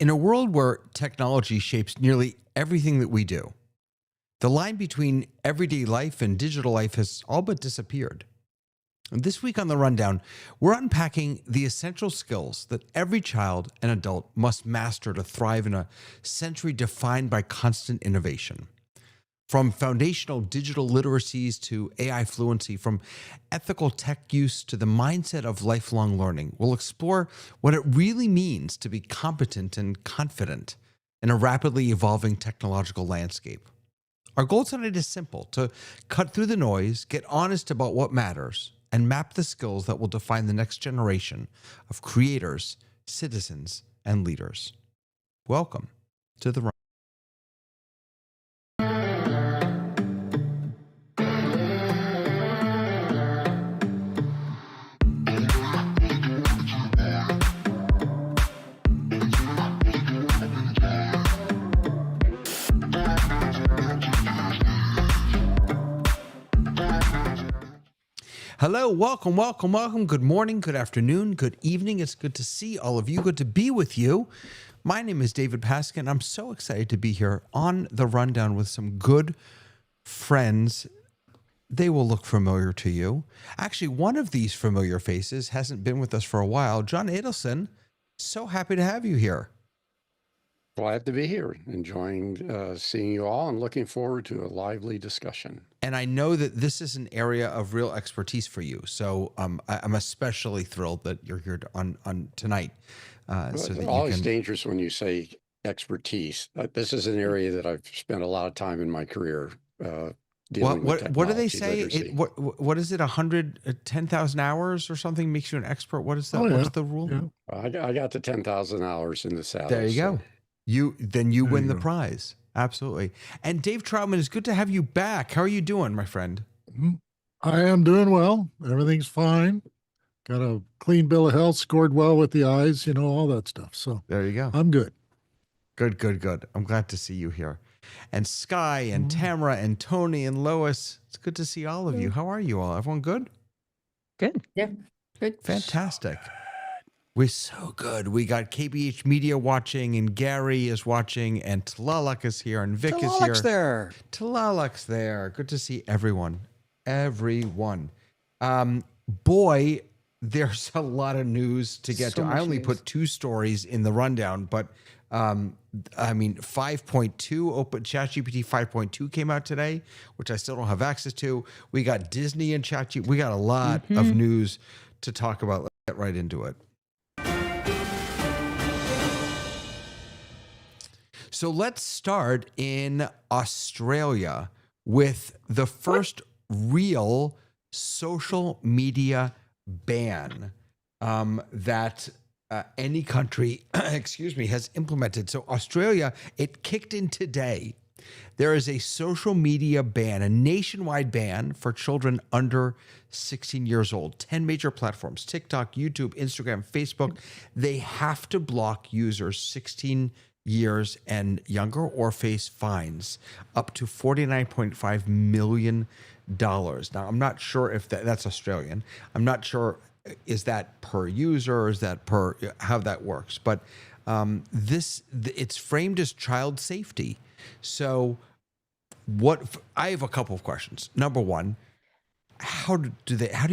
In a world where technology shapes nearly everything that we do, the line between everyday life and digital life has all but disappeared. And this week on the Rundown, we're unpacking the essential skills that every child and adult must master to thrive in a century defined by constant innovation. From foundational digital literacies to AI fluency, from ethical tech use to the mindset of lifelong learning, we'll explore what it really means to be competent and confident in a rapidly evolving technological landscape. Our goal tonight is simple: to cut through the noise, get honest about what matters, and map the skills that will define the next generation of creators, citizens, and leaders. Welcome to the Hello, welcome, welcome, welcome. Good morning, good afternoon, good evening. It's good to see all of you. Good to be with you. My name is David Paskin. I'm so excited to be here on the Rundown with some good friends. They will look familiar to you. Actually, one of these familiar faces hasn't been with us for a while. John Adelson, so happy to have you here. Glad to be here, enjoying seeing you all and looking forward to a lively discussion. And I know that this is an area of real expertise for you. So I'm especially thrilled that you're here on tonight. So it's always dangerous when you say expertise. This is an area that I've spent a lot of time in my career dealing with technology. What do they say? Literacy. What is it? 110,000 hours or something makes you an expert? What is that? Oh, yeah. What's the rule? Yeah. I got to 10,000 hours in the saddle. There you go. You win the go. prize. Absolutely. And Dave Troutman, it's good to have you back. How are you doing, my friend? I am doing well. Everything's fine. Got a clean bill of health, scored well with the eyes, all that stuff. So There you go. I'm good. Good. I'm glad to see you here. And Sky and Tamara and Tony and Lois, it's good to see all of you. How are you all? Everyone good? Good. Yeah, good. Fantastic. We're so good. We got KBH Media watching, and Gary is watching, and Talalak is here, and Vic is here. Talalak's there. Good to see everyone. Boy, there's a lot of news to get to. I only put 2 stories in the Rundown, but 5.2 open ChatGPT 5.2 came out today, which I still don't have access to. We got Disney and ChatGPT. We got a lot of news to talk about. Let's get right into it. So let's start in Australia with the first real social media ban that any country, has implemented. So Australia, it kicked in today. There is a social media ban, a nationwide ban for children under 16 years old. 10 major platforms: TikTok, YouTube, Instagram, Facebook. They have to block users 16 years and younger or face fines up to $49.5 million. Now, I'm not sure if that's Australian. I'm not sure, is that per user or is that per how that works? But it's framed as child safety. So I have a couple of questions. Number one, how do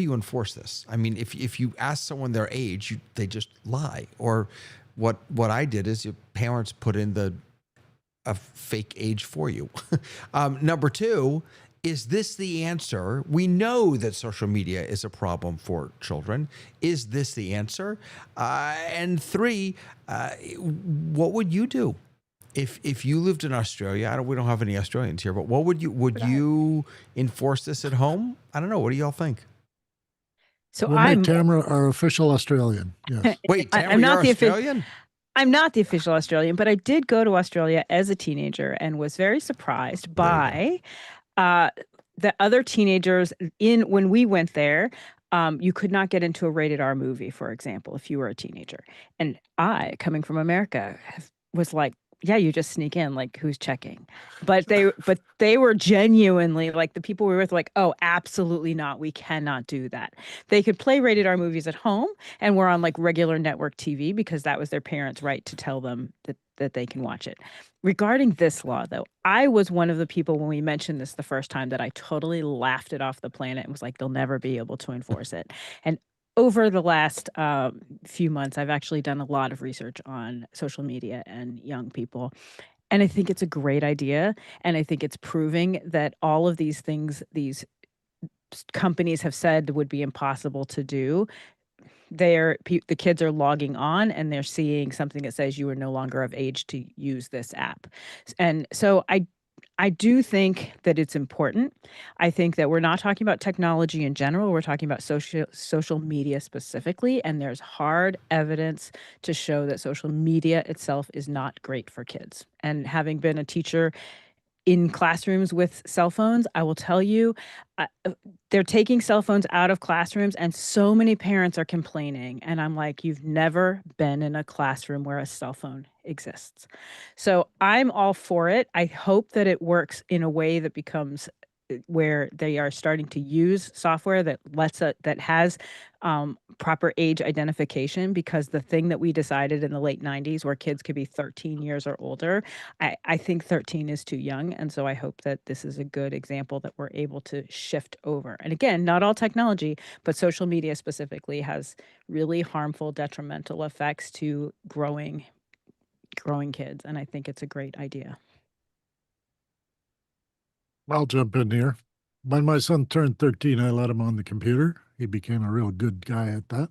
you enforce this? I mean, if you ask someone their age, they just lie. Or what I did is your parents put in a fake age for you. Number two, is this the answer? We know that social media is a problem for children. Is this the answer? And three, what would you do if you lived in Australia? We don't have any Australians here, but what would you enforce this at home? I don't know. What do y'all think? So we'll make Tamara our official Australian. Yes. Wait, Tamara, I'm not the Australian? I'm not the official Australian, but I did go to Australia as a teenager and was very surprised by the other teenagers when we went there. You could not get into a rated R movie, for example, if you were a teenager. And I, coming from America, was like, yeah, you just sneak in, like, who's checking? But they were genuinely, like, the people we were with, like, oh, absolutely not. We cannot do that. They could play rated R movies at home, and we're on, like, regular network TV because that was their parents' right to tell them that they can watch it. Regarding this law, though, I was one of the people when we mentioned this the first time that I totally laughed it off the planet and was like, they'll never be able to enforce it. And over the last few months, I've actually done a lot of research on social media and young people. And I think it's a great idea. And I think it's proving that all of these things, these companies have said would be impossible to do. The kids are logging on and they're seeing something that says you are no longer of age to use this app. And so I do think that it's important. I think that we're not talking about technology in general. We're talking about social media specifically, and there's hard evidence to show that social media itself is not great for kids. And having been a teacher in classrooms with cell phones, I will tell you, they're taking cell phones out of classrooms, and so many parents are complaining. And I'm like, you've never been in a classroom where a cell phone exists. So I'm all for it. I hope that it works in a way that becomes where they are starting to use software that that has proper age identification, because the thing that we decided in the late 90s where kids could be 13 years or older, I think 13 is too young. And so I hope that this is a good example that we're able to shift over. And again, not all technology, but social media specifically has really harmful, detrimental effects to growing kids. And I think it's a great idea. I'll jump in here. When my son turned 13, I let him on the computer. He became a real good guy at that.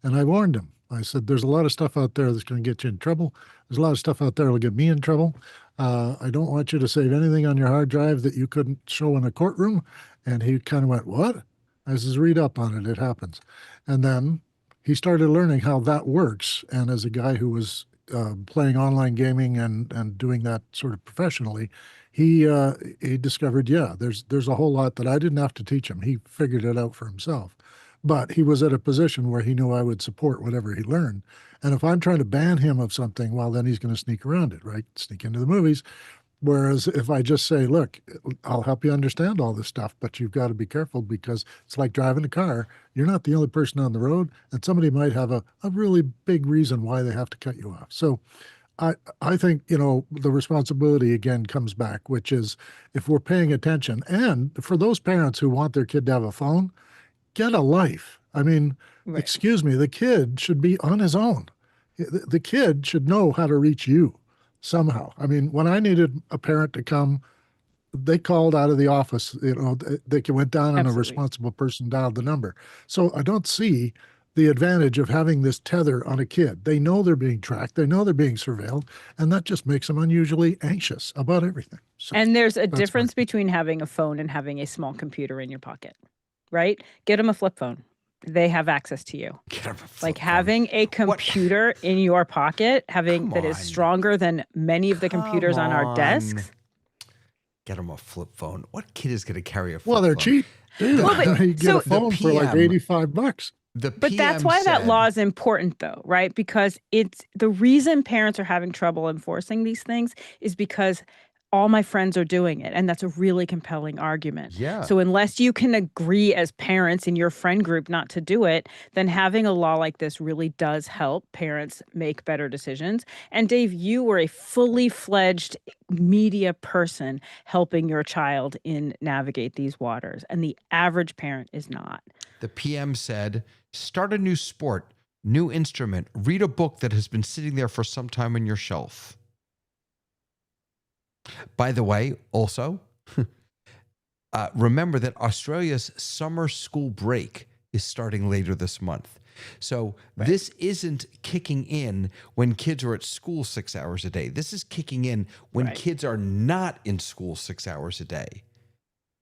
And I warned him. I said, there's a lot of stuff out there that's going to get you in trouble. There's a lot of stuff out there that'll get me in trouble. I don't want you to save anything on your hard drive that you couldn't show in a courtroom. And he kind of went, what? I says, read up on it. It happens. And then he started learning how that works. And as a guy who was playing online gaming and doing that sort of professionally, he discovered, yeah, there's a whole lot that I didn't have to teach him. He figured it out for himself. But he was at a position where he knew I would support whatever he learned. And if I'm trying to ban him of something, well, then he's going to sneak around it, right? Sneak into the movies. Whereas if I just say, look, I'll help you understand all this stuff, but you've got to be careful because it's like driving a car. You're not the only person on the road, and somebody might have a really big reason why they have to cut you off. So I think, the responsibility again comes back, which is if we're paying attention, and for those parents who want their kid to have a phone, get a life. I mean, Right. excuse me, the kid should be on his own. The kid should know how to reach you somehow. I mean, when I needed a parent to come, they called out of the office, they went down and a Absolutely. responsible person dialed the number. So I don't see the advantage of having this tether on a kid. They know they're being tracked, they know they're being surveilled, and that just makes them unusually anxious about everything. So And there's a that's difference my- between having a phone and having a small computer in your pocket, right? Get them a flip phone. They have access to you. Get him a flip Like phone. having a What? computer in your pocket, Come that is on. stronger than many of the computers on our Come desks. Get him a flip phone. What kid is going to carry a flip Well, they're phone? cheap. Dude, Well, but- you get so- a phone for like PM $85. The But that's PM why that said- law is important, though, right? Because it's the reason parents are having trouble enforcing these things is because all my friends are doing it. And that's a really compelling argument. Yeah. So unless you can agree as parents in your friend group not to do it, then having a law like this really does help parents make better decisions. And Dave, you were a fully fledged media person helping your child navigate these waters. And the average parent is not. The PM said, start a new sport, new instrument, read a book that has been sitting there for some time on your shelf. By the way, also, remember that Australia's summer school break is starting later this month. So this isn't kicking in when kids are at school 6 hours a day. This is kicking in when Right. kids are not in school 6 hours a day,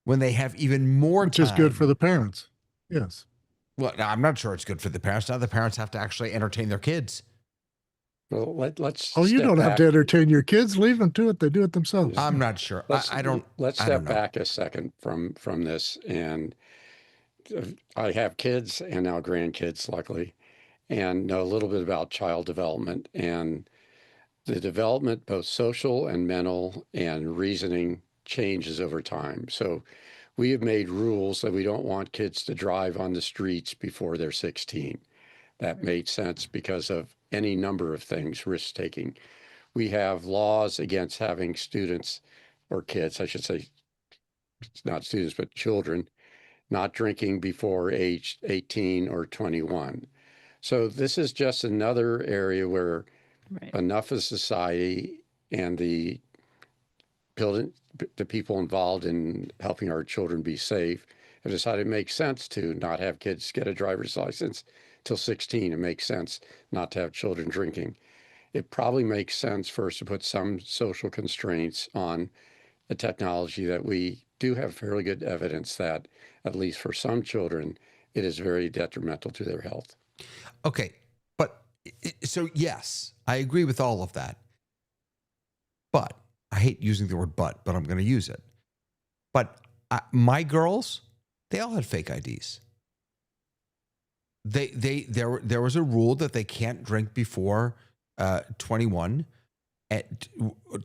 when they have even more Which time. is good for the parents. Yes. Well, I'm not sure it's good for the parents. Now the parents have to actually entertain their kids. Well, let's. Oh, you step don't have back. to entertain your kids. Leave them to it. They do it themselves. I'm not sure. I don't. Let's I step don't know. back a second from this. And I have kids and now grandkids, luckily, and know a little bit about child development. And the development, both social and mental and reasoning, changes over time. So we have made rules that we don't want kids to drive on the streets before they're 16. That made sense because of any number of things, risk taking. We have laws against having students or kids, I should say, not students, but children, not drinking before age 18 or 21. So this is just another area where enough of society and the people involved in helping our children be safe have decided it makes sense to not have kids get a driver's license till 16. It makes sense not to have children drinking. It probably makes sense for us to put some social constraints on a technology that we do have fairly good evidence that, at least for some children, it is very detrimental to their health. Okay. But so, yes, I agree with all of that. But I hate using the word but I'm going to use it. But my girls, they all had fake IDs. There was a rule that they can't drink before 21.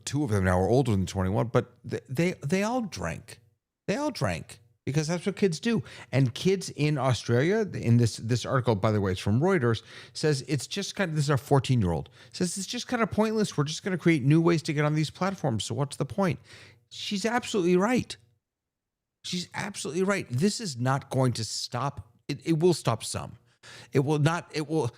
Two of them now are older than 21, but they all drank. They all drank because that's what kids do. And kids in Australia, in this article, by the way, it's from Reuters, says it's just kind of, this is our 14-year-old, says it's just kind of pointless. We're just going to create new ways to get on these platforms. So what's the point? She's absolutely right. She's absolutely right. This is not going to stop. It will stop some. It will not, it will,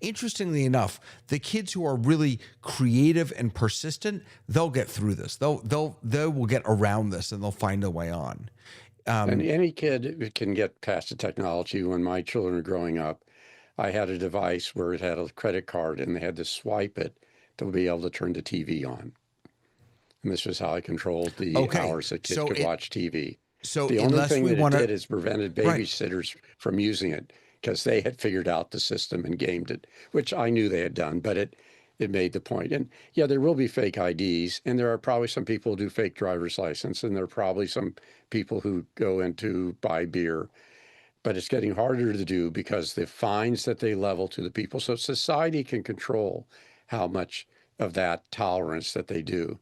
interestingly enough, the kids who are really creative and persistent, they'll get through this. They will get around this and they'll find a way on. And any kid can get past the technology. When my children were growing up, I had a device where it had a credit card and they had to swipe it to be able to turn the TV on. And this was how I controlled the hours that kids could watch TV. So the only thing that it did is prevented babysitters from using it, because they had figured out the system and gamed it, which I knew they had done, but it made the point. And yeah, there will be fake IDs, and there are probably some people who do fake driver's license, and there are probably some people who go in to buy beer, but it's getting harder to do because the fines that they level to the people. So society can control how much of that tolerance that they do.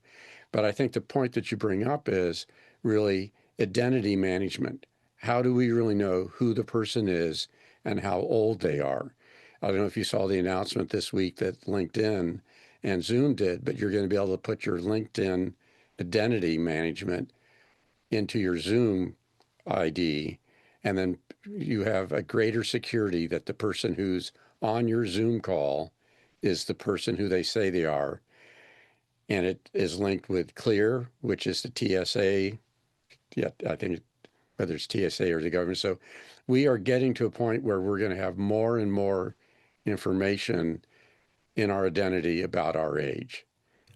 But I think the point that you bring up is really identity management. How do we really know who the person is and how old they are? I don't know if you saw the announcement this week that LinkedIn and Zoom did, but you're going to be able to put your LinkedIn identity management into your Zoom ID, and then you have a greater security that the person who's on your Zoom call is the person who they say they are. And it is linked with Clear, which is the TSA. Yeah, I think whether it's TSA or the government. So we are getting to a point where we're going to have more and more information in our identity about our age.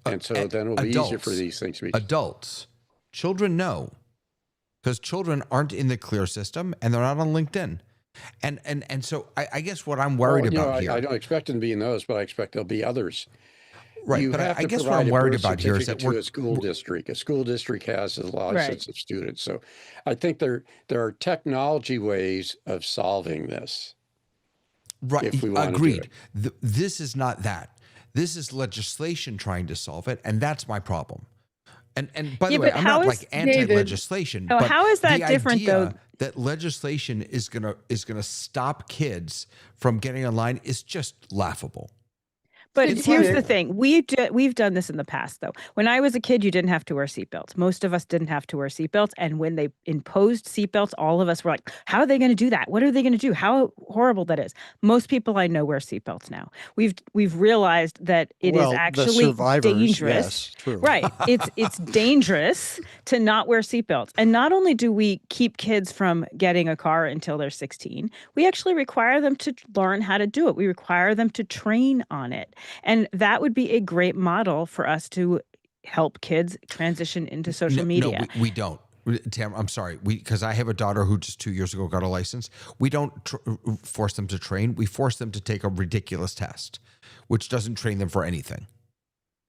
And so then it'll be easier for these things to be. Adults, children know, because children aren't in the Clear system and they're not on LinkedIn. And so I guess what I'm worried about here. I don't expect them to be in those, but I expect there'll be others. Right, but I guess what I'm worried about here is that a school district has a license of students. So I think there are technology ways of solving this. Right, if we want agreed. To do it. This is not that. This is legislation trying to solve it, and that's my problem. And by the way, I'm not like anti-legislation. Oh, but how is that the different idea though? That legislation is gonna stop kids from getting online is just laughable. But here's the thing. We've done this in the past, though. When I was a kid, you didn't have to wear seatbelts. Most of us didn't have to wear seatbelts. And when they imposed seatbelts, all of us were like, how are they going to do that? What are they going to do? How horrible that is. Most people I know wear seatbelts now. We've realized that it is actually dangerous. Yes, true. Right. It's dangerous to not wear seatbelts. And not only do we keep kids from getting a car until they're 16, we actually require them to learn how to do it. We require them to train on it. And that would be a great model for us to help kids transition into social media. No, we don't. Tam, I'm sorry. Because I have a daughter who just 2 years ago got a license. We don't force them to train. We force them to take a ridiculous test, which doesn't train them for anything.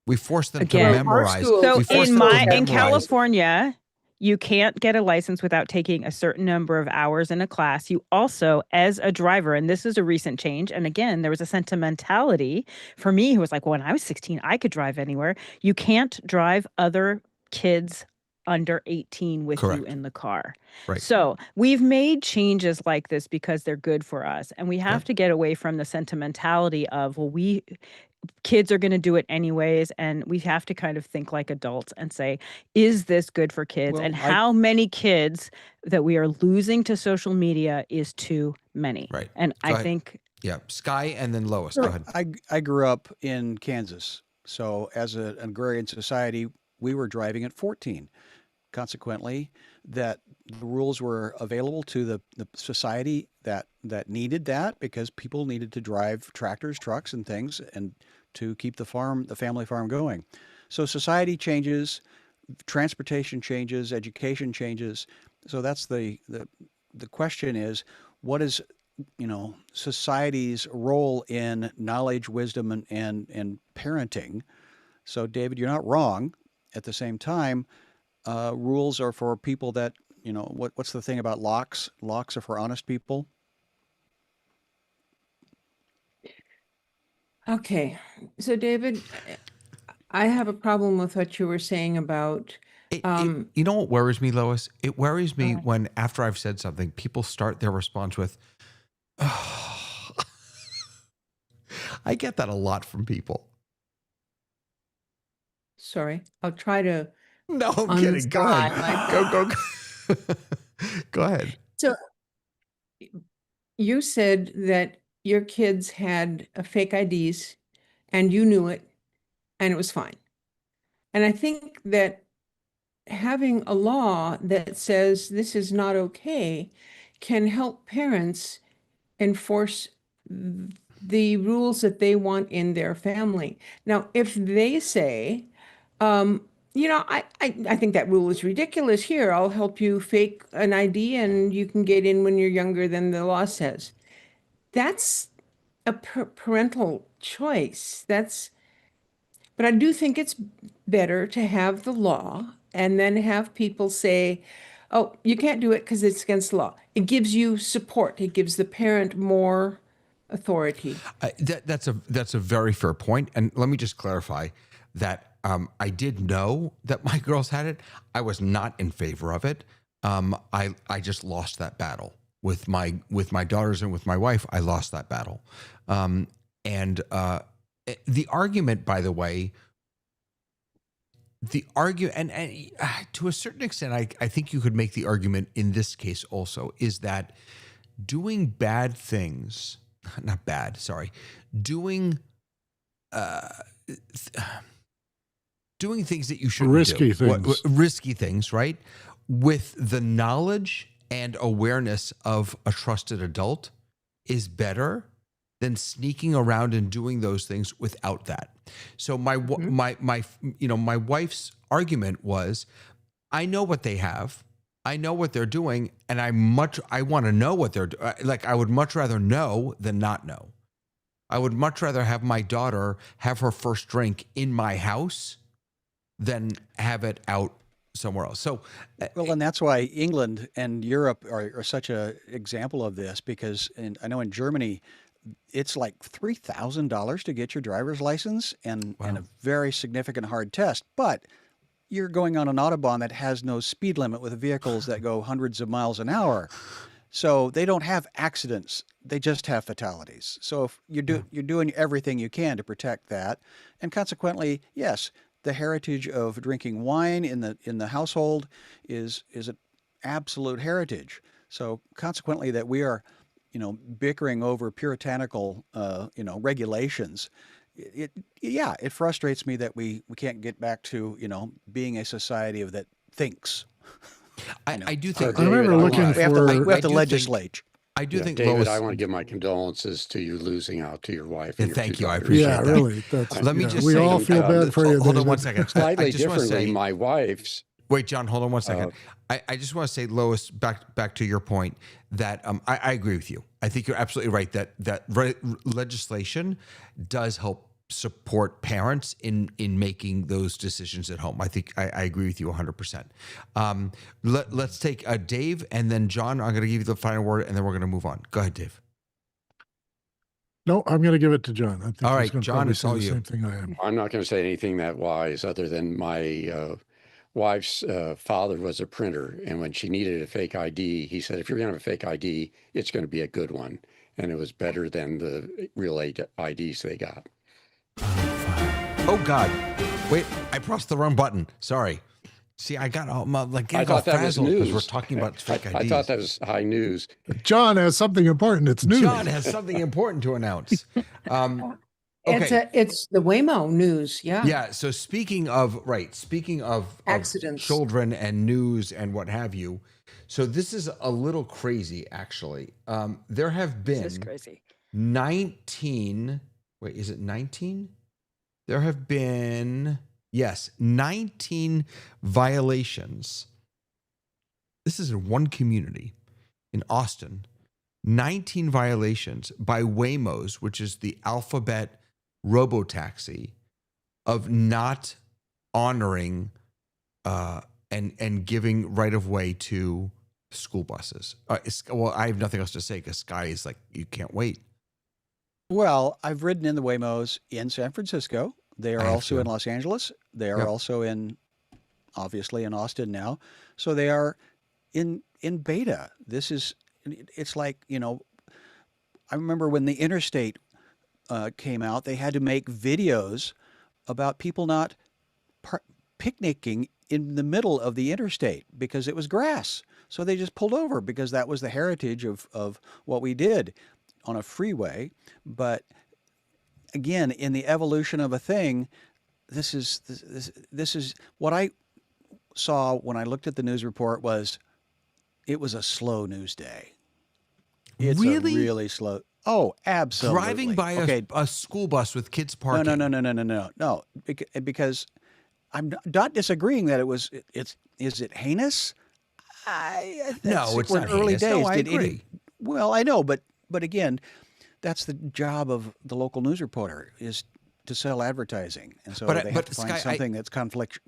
We force them to memorize. So in California, You can't get a license without taking a certain number of hours in a class. You also, as a driver, and this is a recent change, and again, there was a sentimentality for me who was like, well, when I was 16, I could drive anywhere. You can't drive other kids under 18 with you Correct. in the car. Right. So we've made changes like this because they're good for us. And we have Yep. to get away from the sentimentality of, well, kids are going to do it anyways. And we have to kind of think like adults and say, is this good for kids? Well, And how many kids that we are losing to social media is too many. Right. And Go I ahead. think Yeah. Sky and then Lois. Go ahead. I grew up in Kansas. So as an agrarian society, we were driving at 14. Consequently, that the rules were available to the society that needed that, because people needed to drive tractors, trucks, and things, and to keep the family farm going. So society changes, transportation changes, education changes. So that's the question is, what is society's role in knowledge, wisdom, and parenting? So David, you're not wrong. At the same time, rules are for people that, what's the thing about locks? Locks are for honest people. Okay. So, David, I have a problem with what you were saying about. You know what worries me, Lois? It worries me What? when, after I've said something, people start their response with, oh. I get that a lot from people. Sorry, I'll try to. No, I'm On the kidding. Go ahead. spot, Go. Go ahead. So, you said that your kids had fake IDs and you knew it and it was fine. And I think that having a law that says this is not okay can help parents enforce the rules that they want in their family. Now, if they say, I think that rule is ridiculous. Here, I'll help you fake an ID and you can get in when you're younger than the law says. That's a parental choice. But I do think it's better to have the law and then have people say, oh, you can't do it because it's against the law. It gives you support. It gives the parent more authority. That's a very fair point. And let me just clarify that I did know that my girls had it. I was not in favor of it. I just lost that battle with my daughters and with my wife. I lost that battle. And the argument, by the way, and to a certain extent, I think you could make the argument in this case also, is that doing bad things, not bad, sorry, doing things that you shouldn't Risky do. things. Risky things, right? With the knowledge and awareness of a trusted adult is better than sneaking around and doing those things without that. So my wife's argument was, I know what they have, I know what they're doing, and I want to know what they're doing. Like, I would much rather know than not know. I would much rather have my daughter have her first drink in my house than have it out somewhere else. So, well, and that's why England and Europe are such a example of this, because I know in Germany, it's like $3,000 to get your driver's license and a very significant hard test. But you're going on an Autobahn that has no speed limit with vehicles that go hundreds of miles an hour. So they don't have accidents. They just have fatalities. So if you're doing everything you can to protect that. And consequently, yes, the heritage of drinking wine in the household is an absolute heritage. So consequently, that we are bickering over puritanical, regulations. It frustrates me that we can't get back to, being a society that thinks. I do think. I remember looking We have to legislate. I do think, David, Lois, I want to give my condolences to you losing out to your wife. And your thank two you. I daughters. appreciate Yeah, that. really. That's, Let me just we say, all feel bad for you. Hold on David. one second. Slightly I just want to differently, say, my wife's. wait, John, hold on one second. I just want to say, Lois, back to your point that I agree with you. I think you're absolutely right that legislation does help support parents in making those decisions at home. I think I agree with you 100%. Let's take Dave, and then John. I'm going to give you the final word, and then we're going to move on. Go ahead, Dave. No, I'm going to give it to John. I think All he's right, going to John, probably it's say all the you. same thing I am. I'm not going to say anything that wise other than my wife's father was a printer. And when she needed a fake ID, he said, if you're going to have a fake ID, it's going to be a good one. And it was better than the real IDs they got. Oh, God. Wait, I pressed the wrong button. Sorry. See, I got all like I thought that was frazzled because news. we're talking about fake IDs. I thought that was high news. John has something important. It's news. John has something important to announce. Okay. It's the Waymo news. Yeah. Yeah. So speaking of Accidents. children and news and what have you. So this is a little crazy, actually. There have This is been crazy. 19. Wait, is it 19? There have been, yes, 19 violations. This is in one community in Austin. 19 violations by Waymos, which is the Alphabet robotaxi, of not honoring and giving right of way to school buses. Well, I have nothing else to say because Sky is like, you can't wait. Well, I've ridden in the Waymos in San Francisco. They are also in Los Angeles. They are also obviously in Austin now. So they are in beta. It's like, I remember when the interstate came out, they had to make videos about people not picnicking in the middle of the interstate because it was grass. So they just pulled over because that was the heritage of what we did on a freeway. But again, in the evolution of a thing, this is what I saw when I looked at the news report it was a slow news day. It's Really? a really slow. Oh, absolutely. Driving by a school bus with kids parking. No, because I'm not disagreeing that is it heinous? No, it's we're not in early heinous. No, days. I agree. Well, I know, but again, that's the job of the local news reporter, is to sell advertising, and so they have to find something that's conflict.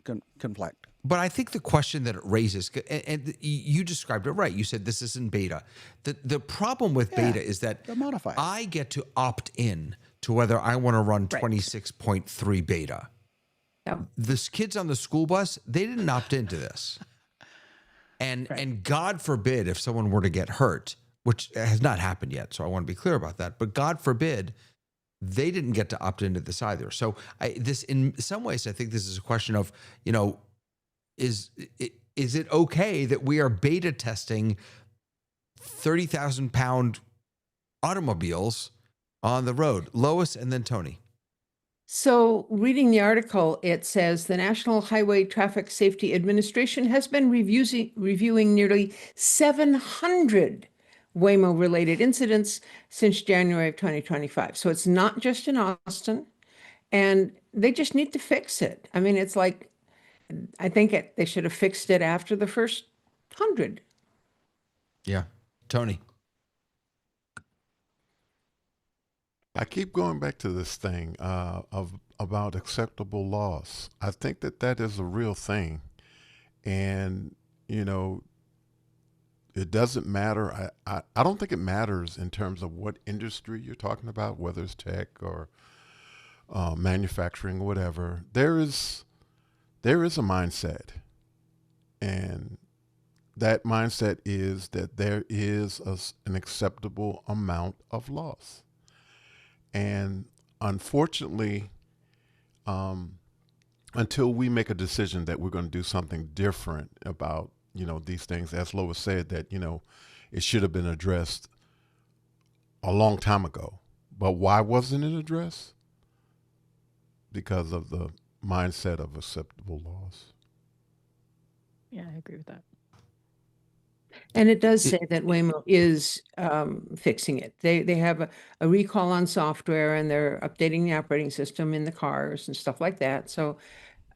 But I think the question that it raises, and you described it right. You said this isn't beta. The problem with beta is that I get to opt in to whether I want to run 26.3 beta. Yep. The kids on the school bus, they didn't opt into this. And God forbid if someone were to get hurt, which has not happened yet, so I want to be clear about that. But God forbid, they didn't get to opt into this either. So this, in some ways, I think this is a question of, is it okay that we are beta testing 30,000-pound automobiles on the road? Lois and then Tony. So, reading the article, it says the National Highway Traffic Safety Administration has been reviewing nearly 700 Waymo-related incidents since January of 2025. So it's not just in Austin, and they just need to fix it. I mean, it's like, I think they should have fixed it after the first 100. Yeah. Tony. I keep going back to this thing about acceptable loss. I think that is a real thing. And, it doesn't matter. I don't think it matters in terms of what industry you're talking about, whether it's tech or manufacturing or whatever. There is a mindset. And that mindset is that there is an acceptable amount of loss. And unfortunately, until we make a decision that we're going to do something different about, these things, as Lois said, that, it should have been addressed a long time ago. But why wasn't it addressed? Because of the mindset of acceptable loss. Yeah, I agree with that. And it does say that Waymo is fixing it. They have a recall on software, and they're updating the operating system in the cars and stuff like that. So,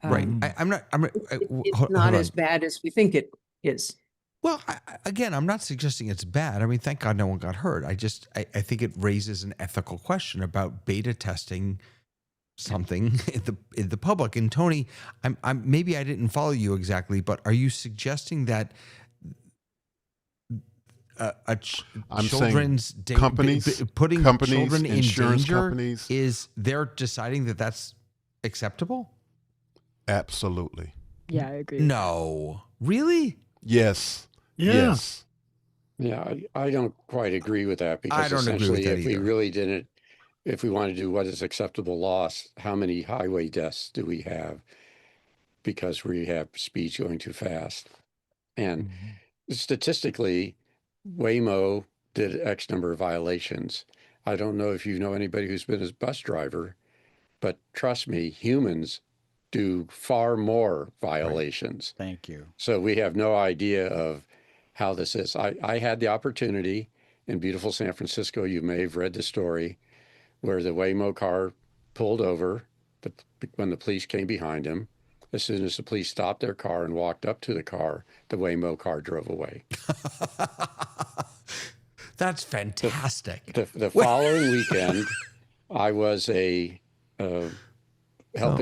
Right. it's not as bad as we think it is. Well, again, I'm not suggesting it's bad. I mean, thank God no one got hurt. I think it raises an ethical question about beta testing something in the public. And Tony, I'm maybe I didn't follow you exactly, but are you suggesting that I'm children's saying companies, putting children in insurance danger companies, is they're deciding that that's acceptable? absolutely. Yeah, I agree. with No, really? Yes. Yeah. Yes. Yeah, I don't quite agree with that I because don't agree with essentially, that if we either. really didn't, if we want to do what is acceptable loss, how many highway deaths do we have because we have speeds going too fast? And statistically, Waymo did X number of violations. I don't know if you know anybody who's been a bus driver, but trust me, humans do far more violations. Thank you. So we have no idea of how this is. I had the opportunity in beautiful San Francisco. You may have read the story where the Waymo car pulled over when the police came behind him. As soon as the police stopped their car and walked up to the car, the Waymo car drove away. That's fantastic. The following weekend, I was helping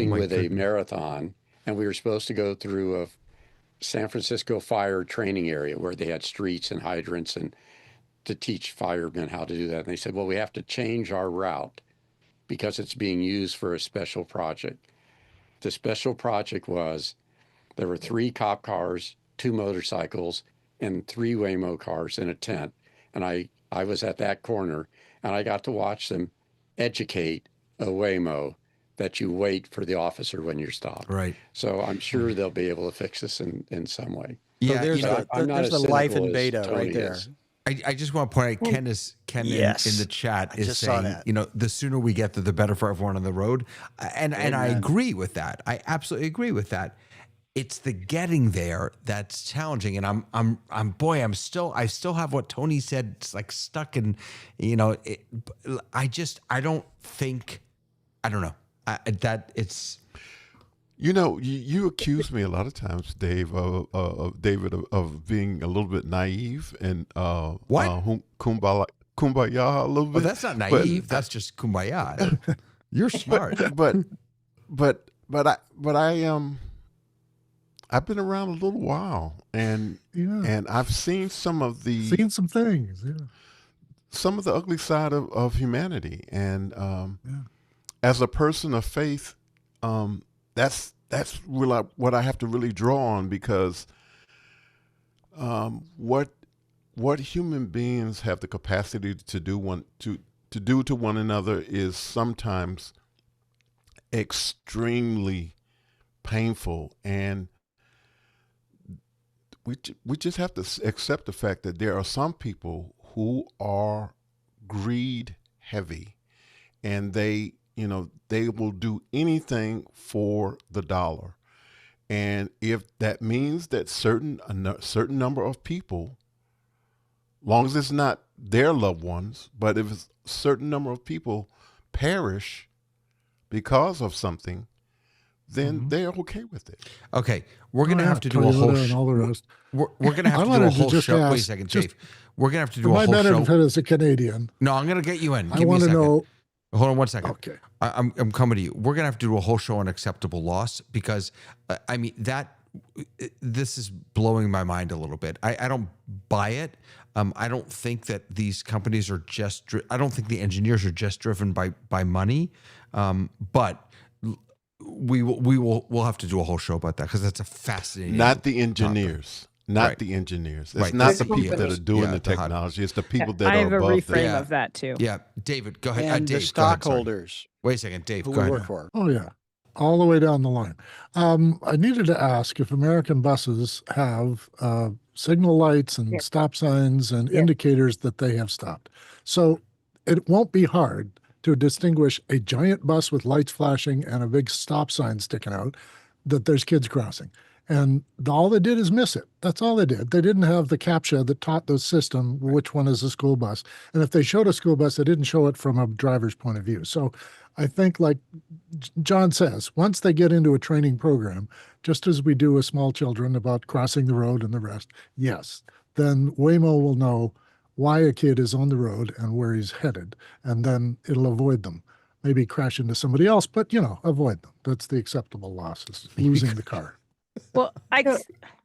my with a goodness. marathon, and we were supposed to go through a San Francisco fire training area where they had streets and hydrants and to teach firemen how to do that. And they said, well, we have to change our route because it's being used for a special project. The special project was there were 3 cop cars, 2 motorcycles, and 3 Waymo cars in a tent. And I was at that corner, and I got to watch them educate a Waymo that you wait for the officer when you're stopped. Right. So I'm sure they'll be able to fix this in some way. Yeah. there's you know, the, I'm not there's as the life cynical in as beta Tony right there. is. I just want to point out Ken Yes. in the chat I is just saw saying, that. you know, the sooner we get there, the better for everyone on the road. And I Amen. agree with that. I absolutely agree with that. It's the getting there that's challenging. And I still have what Tony said. It's like stuck in, you know, I don't know that it's, You know, you accuse me a lot of times, Dave, David, of being a little bit naive and kumbaya a little bit. well, that's not But- naive. That's just kumbaya. You're smart. but I've been around a little while, and I've seen some of the Some things. Yeah. some of the ugly side of humanity, and as a person of faith, that's really what I have to really draw on, because what human beings have the capacity to do to one another is sometimes extremely painful, and we just have to accept the fact that there are some people who are greed heavy, and they will do anything for the dollar. And if that means that a certain number of people, long as it's not their loved ones, but if a certain number of people perish because of something, then they're okay with it. Okay, we're gonna have to do a Toyota whole. and all the rest. We're gonna have I to do a wanted to whole just show. Wait a ask, second, just Dave. We're gonna have to For do a my whole benefit show. as a Canadian, No, I'm gonna get you in. I Give me a want to second. know. Hold on one second. Okay. I'm coming to you. We're gonna have to do a whole show on acceptable loss, because I mean this is blowing my mind a little bit. I don't buy it. I don't think that these companies are just. I don't think the engineers are just driven by money. But we'll have to do a whole show about that, because that's a fascinating. Not the engineers. Not Right. the engineers. It's Right. not It's the the people that companies. are doing Yeah, the the hot- technology. It's the people that I are have a above reframe them. Yeah. of that too. Yeah, David, go ahead. And Dave, the go ahead, sorry. stockholders Wait a second, Dave. who Go we ahead. work for. Oh yeah, all the way down the line. I needed to ask if American buses have signal lights and stop signs and indicators that they have stopped. So it won't be hard to distinguish a giant bus with lights flashing and a big stop sign sticking out that there's kids crossing. And all they did is miss it. That's all they did. They didn't have the CAPTCHA that taught the system which one is a school bus. And if they showed a school bus, they didn't show it from a driver's point of view. So I think, like John says, once they get into a training program, just as we do with small children about crossing the road and the rest, yes, then Waymo will know why a kid is on the road and where he's headed, and then it'll avoid them. maybe crash into somebody else, but avoid them. That's the acceptable loss, is losing the car. Well,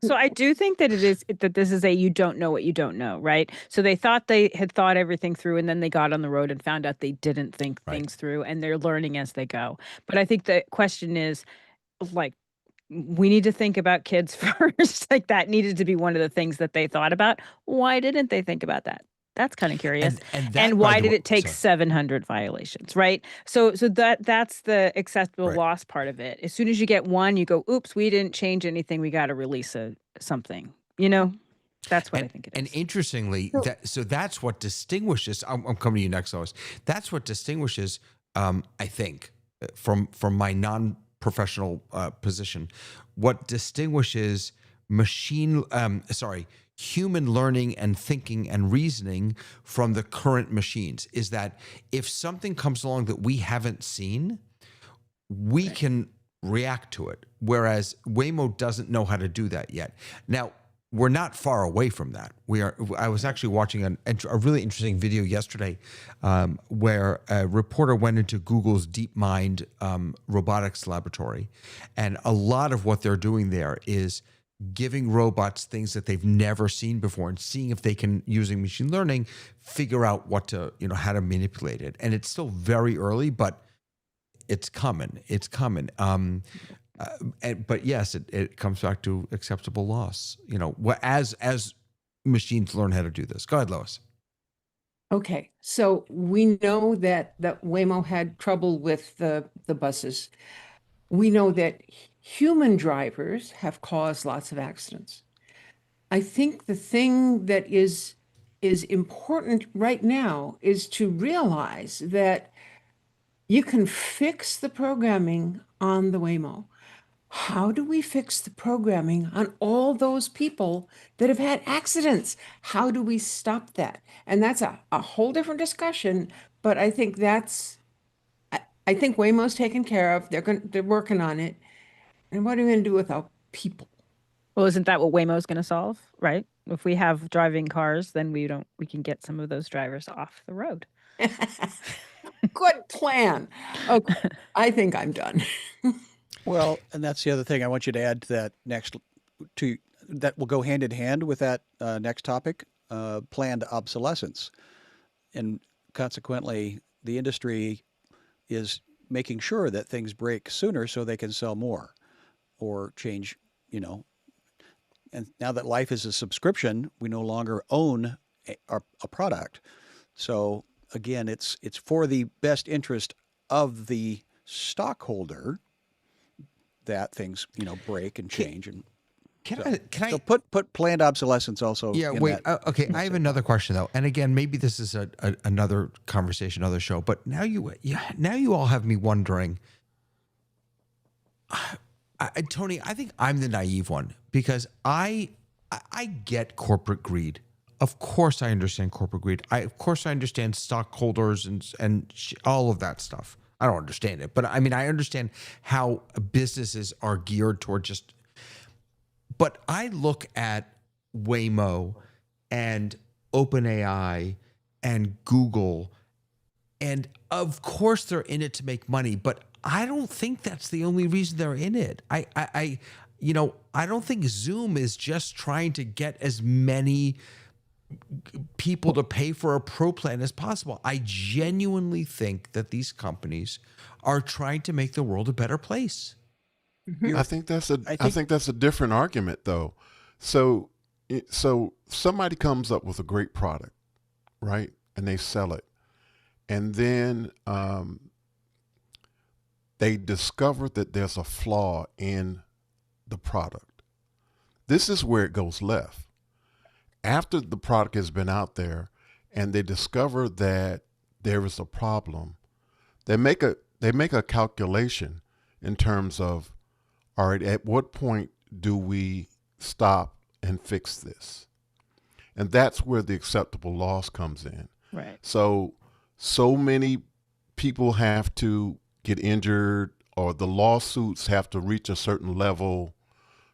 so I do think that this is a you don't know what you don't know, right? So they thought they had thought everything through, and then they got on the road and found out they didn't think things through, and they're learning as they go. But I think the question is, like, we need to think about kids first. Like, that needed to be one of the things that they thought about. Why didn't they think about that? That's kind of curious. And why did it take 700 violations, right? So that's the acceptable loss part of it. As soon as you get one, you go, oops, we didn't change anything. We got to release something. That's what I think it is. And interestingly, that's what distinguishes. I'm coming to you next, Lois. That's what distinguishes, I think, from my non-professional position. What distinguishes human learning and thinking and reasoning from the current machines is that if something comes along that we haven't seen, we can react to it. Whereas Waymo doesn't know how to do that yet. Now, we're not far away from that. I was actually watching a really interesting video yesterday where a reporter went into Google's DeepMind robotics laboratory. And a lot of what they're doing there is giving robots things that they've never seen before and seeing if they can, using machine learning, figure out how to manipulate it. And it's still very early, but it's coming. It's coming. But yes, it comes back to acceptable loss. As machines learn how to do this. Go ahead, Lois. Okay, so we know that Waymo had trouble with the buses. We know that human drivers have caused lots of accidents. I think the thing that is important right now is to realize that you can fix the programming on the Waymo. How do we fix the programming on all those people that have had accidents? How do we stop that? And that's a whole different discussion, but I think I think Waymo's taken care of. They're working on it. And what are we going to do without people? Well, isn't that what Waymo's going to solve, right? If we have driving cars, then we can get some of those drivers off the road. Good plan. Okay, I think I'm done. Well, and that's the other thing I want you to add to that that will go hand in hand with that next topic, planned obsolescence. And consequently, the industry is making sure that things break sooner so they can sell more or change, And now that life is a subscription, we no longer own a product. So again, it's for the best interest of the stockholder that things, break and change. And can I put planned obsolescence also? Yeah, in wait. that, Okay, I have another question though, and again, maybe this is another conversation, another show. But now you all have me wondering. Tony, I think I'm the naive one because I get corporate greed. Of course, I understand corporate greed. Of course, I understand stockholders and all of that stuff. I don't understand it, but I mean, I understand how businesses are geared toward just. But I look at Waymo and OpenAI and Google, and of course they're in it to make money, but I don't think that's the only reason they're in it. I don't think Zoom is just trying to get as many people to pay for a pro plan as possible. I genuinely think that these companies are trying to make the world a better place. I think that's a different argument though. So somebody comes up with a great product, right? And they sell it. And then they discover that there's a flaw in the product. This is where it goes left. After the product has been out there and they discover that there is a problem, they make a calculation in terms of, all right, at what point do we stop and fix this? And that's where the acceptable loss comes in. Right. So many people have to get injured or the lawsuits have to reach a certain level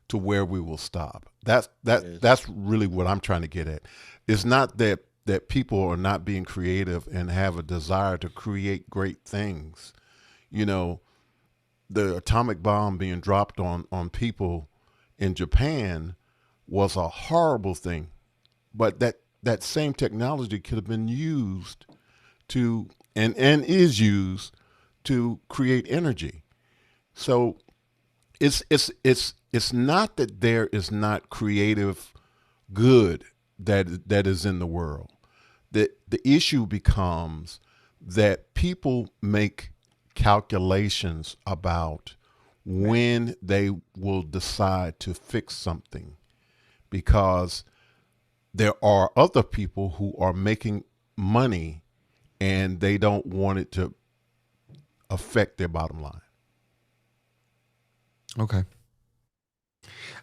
to where we will stop. That's really what I'm trying to get at. It's not that that people are not being creative and have a desire to create great things. You know, the atomic bomb being dropped on people in Japan was a horrible thing, but that same technology could have been used to and is used to create energy. So it's not that there is not creative good that is in the world. The issue becomes that people make calculations about when they will decide to fix something, because there are other people who are making money and they don't want it to affect their bottom line. Okay.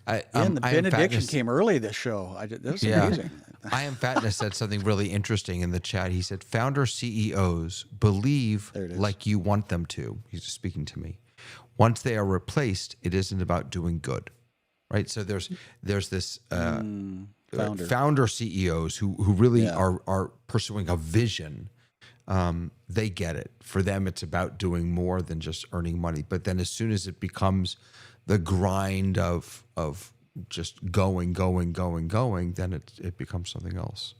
And the benediction came early this show. That was amazing. I Am Fatness said something really interesting in the chat. He said, founder CEOs believe like you want them to. He's speaking to me. Once they are replaced, it isn't about doing good, right? So there's this founder CEOs who really are pursuing a vision. They get it. For them, it's about doing more than just earning money. But then as soon as it becomes the grind of just going, then it becomes something else.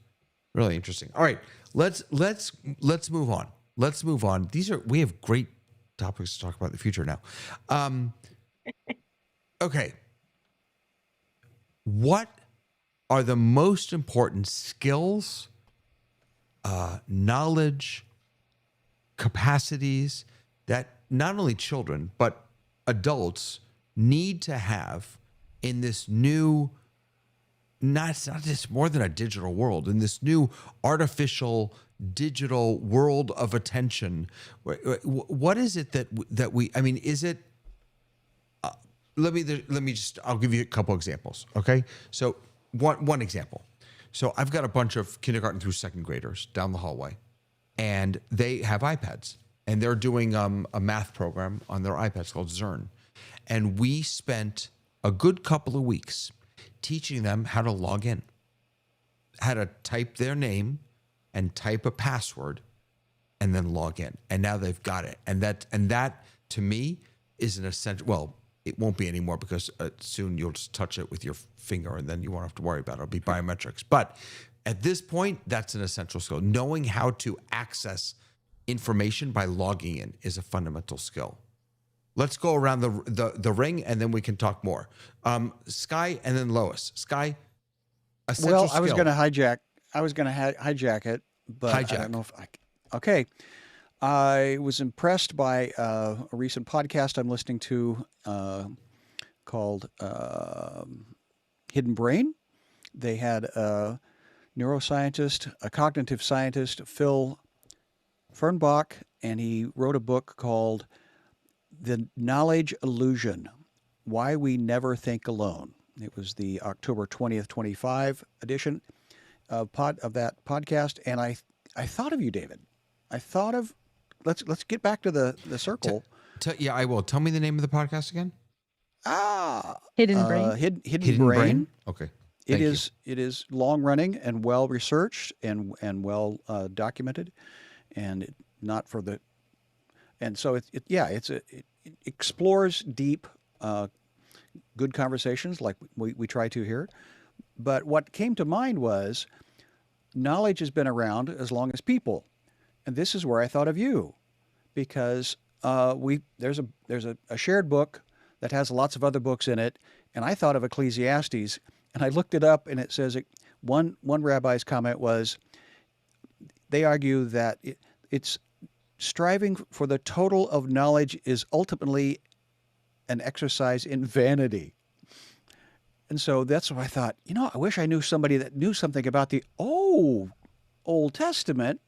Really interesting. All right, let's move on. Let's move on. We have great topics to talk about in the future now. Okay. What are the most important skills, knowledge, capacities that not only children but adults need to have in this new, it's not just more than a digital world, in this new artificial digital world of attention? What is it that we, I mean, is it, let me just, I'll give you a couple examples. Okay. So one example. So I've got a bunch of kindergarten through second graders down the hallway, and they have iPads, and they're doing a math program on their iPads called Zern. And we spent a good couple of weeks teaching them how to log in, how to type their name and type a password and then log in. And now they've got it. And that to me is an essential, well, it won't be anymore because soon you'll just touch it with your finger and then you won't have to worry about it. It'll be biometrics. But at this point, that's an essential skill. Knowing how to access information by logging in is a fundamental skill. Let's go around the ring, and then we can talk more. Sky, and then Lois. Sky, essential skill. I was going to hijack it, but I don't know if okay. I was impressed by a recent podcast I'm listening to called Hidden Brain. They had a neuroscientist, a cognitive scientist, Phil Fernbach, and he wrote a book called The Knowledge Illusion, Why We Never Think Alone. It was the October 20th, 25 edition of that podcast. And I thought of you, David. I thought of, let's get back to the circle. Yeah, I will. Tell me the name of the podcast again. Hidden Brain. Hidden Brain. Okay. It is long running and well researched and well documented, and not for the, and so it explores deep, good conversations like we try to here. But what came to mind was knowledge has been around as long as people, and this is where I thought of you, because there's a shared book that has lots of other books in it, and I thought of Ecclesiastes, and I looked it up, and it says one rabbi's comment was, they argue that it's striving for the total of knowledge is ultimately an exercise in vanity. And so that's what I thought, I wish I knew somebody that knew something about the Old Testament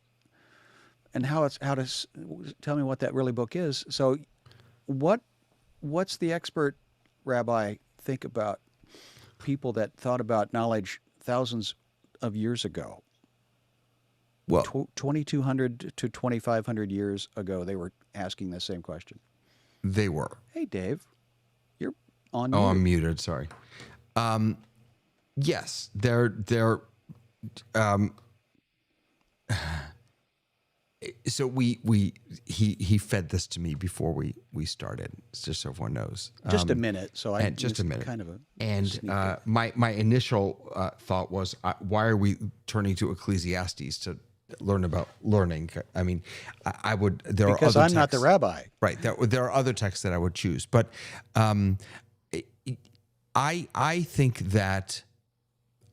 and how to tell me what that really book is. So what's the expert rabbi think about people that thought about knowledge thousands of years ago? Well, 2,200 to 2,500 years ago, they were asking the same question. They were. Hey, Dave, you're on mute. Oh, I'm muted. Sorry. Yes, they're So he fed this to me before we started, just so everyone knows. Just a minute, so I and just a missed minute. kind of a And sneak peek. my initial thought was, why are we turning to Ecclesiastes to learn about learning? I mean, I would. There Because are other I'm not the texts- rabbi. Right. There are other texts that I would choose, but I think that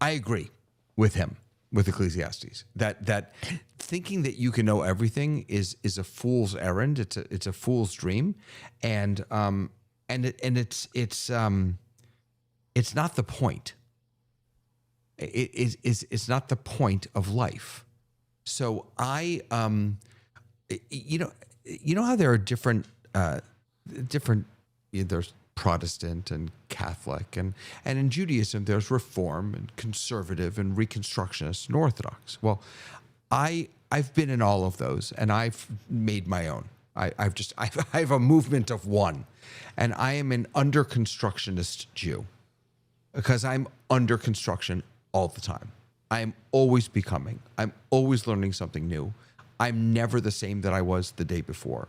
I agree with him with Ecclesiastes that thinking that you can know everything is a fool's errand. It's a fool's dream, and it's not the point. It's not the point of life. So you know how there are different there's Protestant and Catholic, and in Judaism there's Reform and Conservative and Reconstructionist and Orthodox. Well, I've been in all of those, and I've made my own. I have a movement of one, and I am an under constructionist Jew because I'm under construction all the time. I'm always becoming. I'm always learning something new. I'm never the same that I was the day before.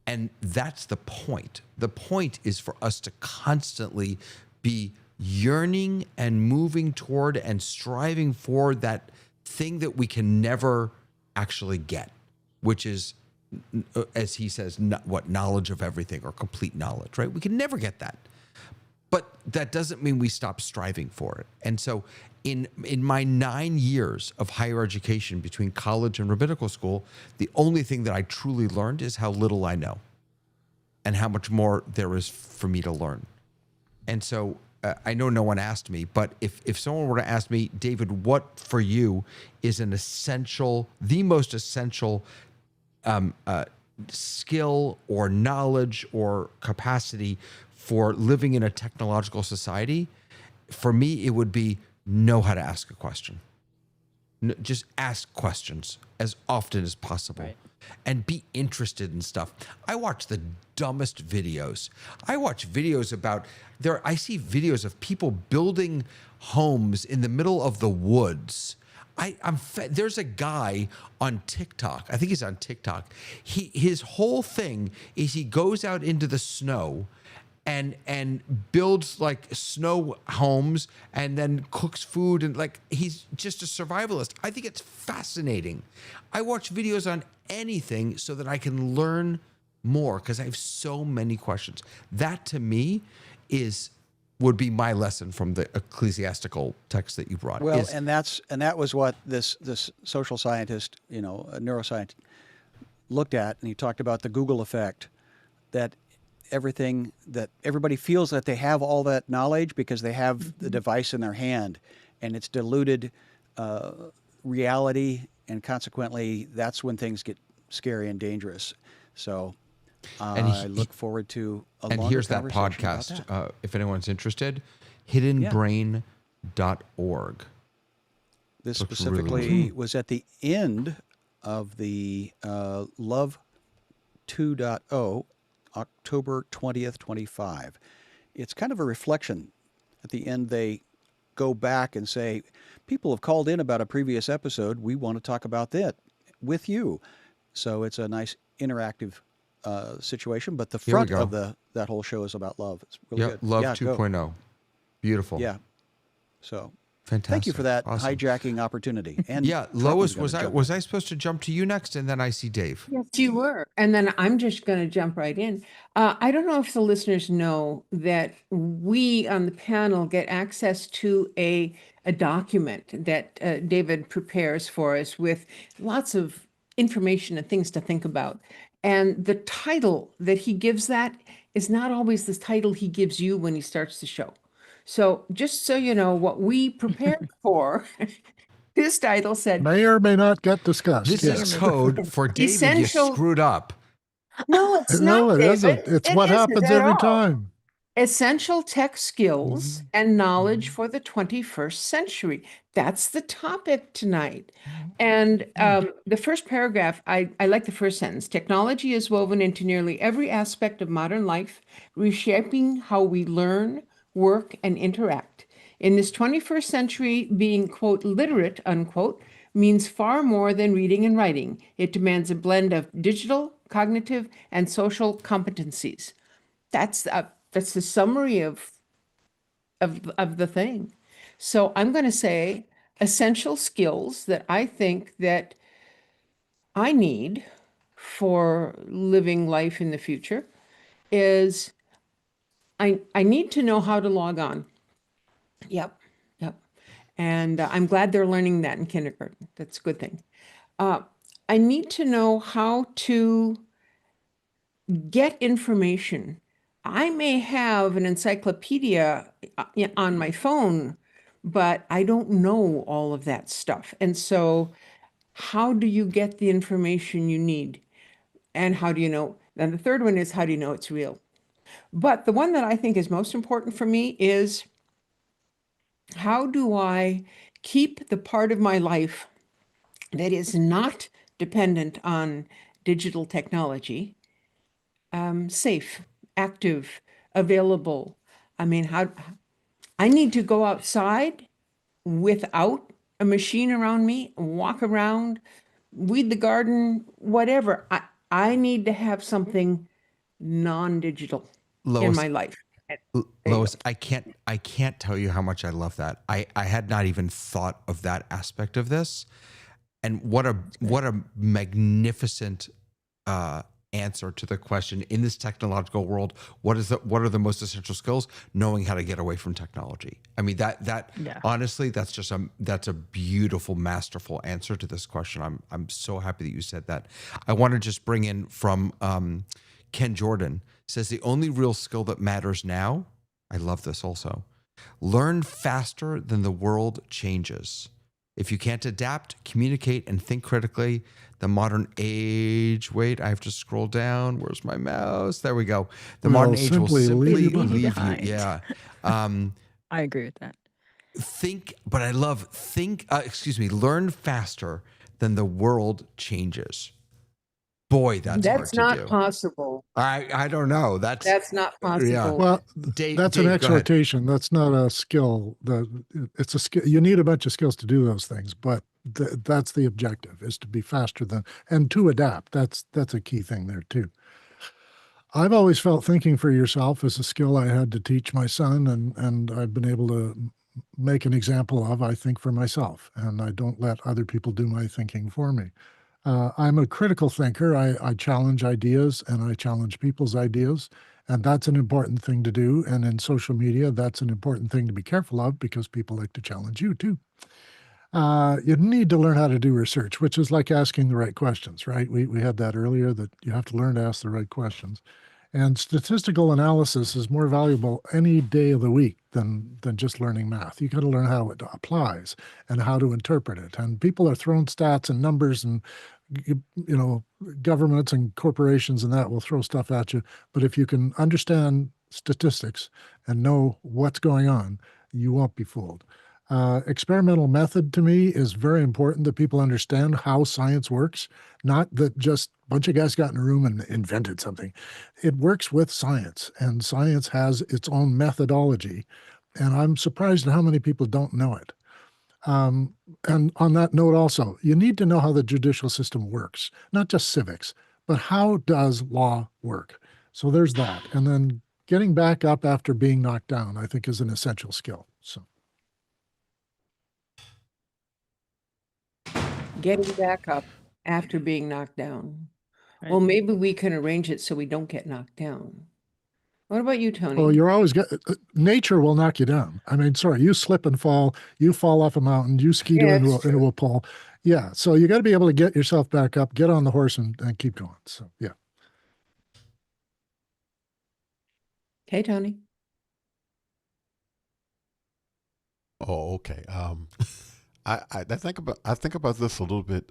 And that's the point. The point is for us to constantly be yearning and moving toward and striving for that thing that we can never actually get, which is, as he says, knowledge of everything or complete knowledge, right? We can never get that. But that doesn't mean we stop striving for it. And so in my 9 years of higher education between college and rabbinical school, the only thing that I truly learned is how little I know and how much more there is for me to learn. And so I know no one asked me, but if someone were to ask me, David, what for you is the most essential skill or knowledge or capacity for living in a technological society, for me, it would be know how to ask a question. Just ask questions as often as possible. Right. And be interested in stuff. I watch the dumbest videos. I watch videos about I see videos of people building homes in the middle of the woods. There's a guy on TikTok. I think he's on TikTok. His whole thing is he goes out into the snow and builds like snow homes and then cooks food, and like he's just a survivalist. I think it's fascinating. I watch videos on anything so that I can learn more because I have so many questions. That to me would be my lesson from the ecclesiastical text that you brought. Well, and that was what this social scientist, a neuroscientist, looked at, and he talked about the Google effect, that everybody feels that they have all that knowledge because they have the device in their hand, and it's diluted reality, and consequently that's when things get scary and dangerous. So I look forward to a longer and here's that conversation podcast about that. if anyone's interested, hiddenbrain.org. This Looks specifically really cool. was at the end of the Love 2.0, October 20th, 25. It's kind of a reflection. At the end, they go back and say, people have called in about a previous episode. We want to talk about that with you. So it's a nice interactive situation. But the Here we front go. of that whole show is about love. It's really good. Love Yeah, go. 2.0. Beautiful. Yeah. So Fantastic. thank you for that Awesome. hijacking opportunity. And Yeah, Trump Lois, gonna jump was I supposed to jump to you next, and then I see Dave? Yes, you were. And then I'm just going to jump right in. I don't know if the listeners know that we on the panel get access to a document that David prepares for us with lots of information and things to think about. And the title that he gives that is not always the title he gives you when he starts the show. So just so you know what we prepared for, this title said, May or may not get discussed. This yes. is code for David. Essential- You screwed up. no, it's No, not, it David. isn't. It's It what isn't happens at every all. time. Essential tech skills and knowledge for the 21st century. That's the topic tonight. And the first paragraph, I like the first sentence. Technology is woven into nearly every aspect of modern life, reshaping how we learn, work, and interact. In this 21st century, being, quote, literate, unquote, means far more than reading and writing. It demands a blend of digital, cognitive, and social competencies. That's the summary of the thing. So I'm going to say essential skills that I think that I need for living life in the future is I need to know how to log on. Yep, yep. And I'm glad they're learning that in kindergarten. That's a good thing. I need to know how to get information. I may have an encyclopedia on my phone, but I don't know all of that stuff. And so, how do you get the information you need? And how do you know? And the third one is, how do you know it's real? But the one that I think is most important for me is, how do I keep the part of my life that is not dependent on digital technology safe, active, available? I mean, I need to go outside without a machine around me, walk around, weed the garden, whatever. I need to have something non-digital in Lois, my life. There you Lois, go. I can't tell you how much I love that. I had not even thought of that aspect of this. And what a magnificent answer to the question in this technological world. What are the most essential skills? Knowing how to get away from technology. I mean, that Yeah. honestly, that's a beautiful, masterful answer to this question. I'm so happy that you said that. I want to just bring in from Ken Jordan. Says the only real skill that matters now. I love this also. Learn faster than the world changes. If you can't adapt, communicate, and think critically, the modern age. Wait, I have to scroll down. Where's my mouse? There we go. The Will modern age will simply simply leave you leave you. behind. Yeah. Um, I agree with that. but I love learn faster than the world changes. Boy, that's hard That's to not do. possible. I don't know. That's not Yeah. possible. Well, Dave, that's an go ahead. exhortation. That's not a skill. It's a skill. You need a bunch of skills to do those things, but that's the objective, is to be faster than and to adapt. That's a key thing there too. I've always felt thinking for yourself is a skill I had to teach my son, and I've been able to make an example of, I think, for myself, and I don't let other people do my thinking for me. I'm a critical thinker. I challenge ideas and I challenge people's ideas. And that's an important thing to do. And in social media, that's an important thing to be careful of because people like to challenge you too. You need to learn how to do research, which is like asking the right questions, right? We had that earlier, that you have to learn to ask the right questions. And statistical analysis is more valuable any day of the week than just learning math. You got to learn how it applies and how to interpret it. And people are throwing stats and numbers, and governments and corporations and that will throw stuff at you. But if you can understand statistics and know what's going on, you won't be fooled. Experimental method to me is very important, that people understand how science works, not that just a bunch of guys got in a room and invented something. It works with science, and science has its own methodology. And I'm surprised at how many people don't know it. And on that note also, you need to know how the judicial system works, not just civics, but how does law work? So there's that. And then getting back up after being knocked down, I think, is an essential skill. So. Getting back up after being knocked down. Right. Well, maybe we can arrange it so we don't get knocked down. What about you, Tony? Oh, you're always nature will knock you down. I mean, sorry, you slip and fall, you fall off a mountain, you ski Yeah, into it's a pole. Yeah. So you got to be able to get yourself back up, get on the horse and keep going. So, yeah. Okay, Tony. Oh, okay. I think about this a little bit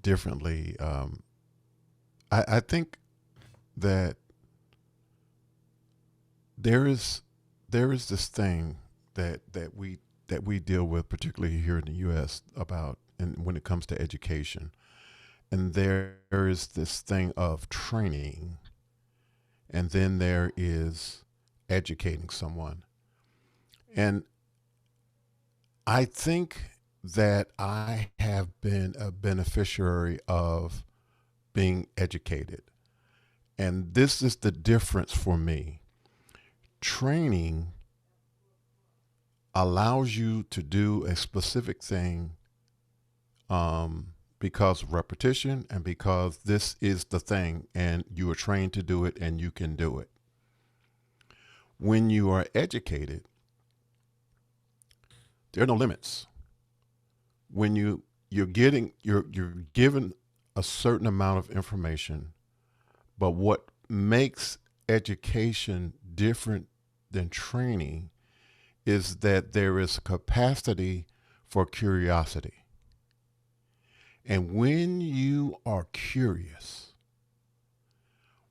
differently. I think that there is this thing that we deal with, particularly here in the U.S. about, and when it comes to education, and there is this thing of training, and then there is educating someone, and I think that I have been a beneficiary of being educated. And this is the difference for me. Training allows you to do a specific thing because of repetition and because this is the thing and you are trained to do it and you can do it. When you are educated, there are no limits. When you're given a certain amount of information, but what makes education different than training is that there is capacity for curiosity. And when you are curious,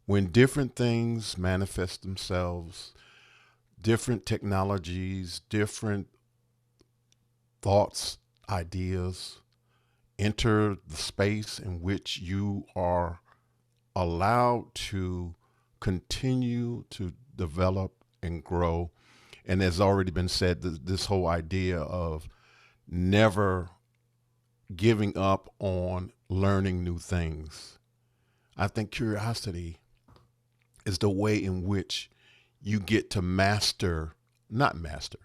when different things manifest themselves, different technologies, different thoughts, ideas enter the space in which you are allowed to continue to develop and grow. And as already been said, this whole idea of never giving up on learning new things. I think curiosity is the way in which you get to not master,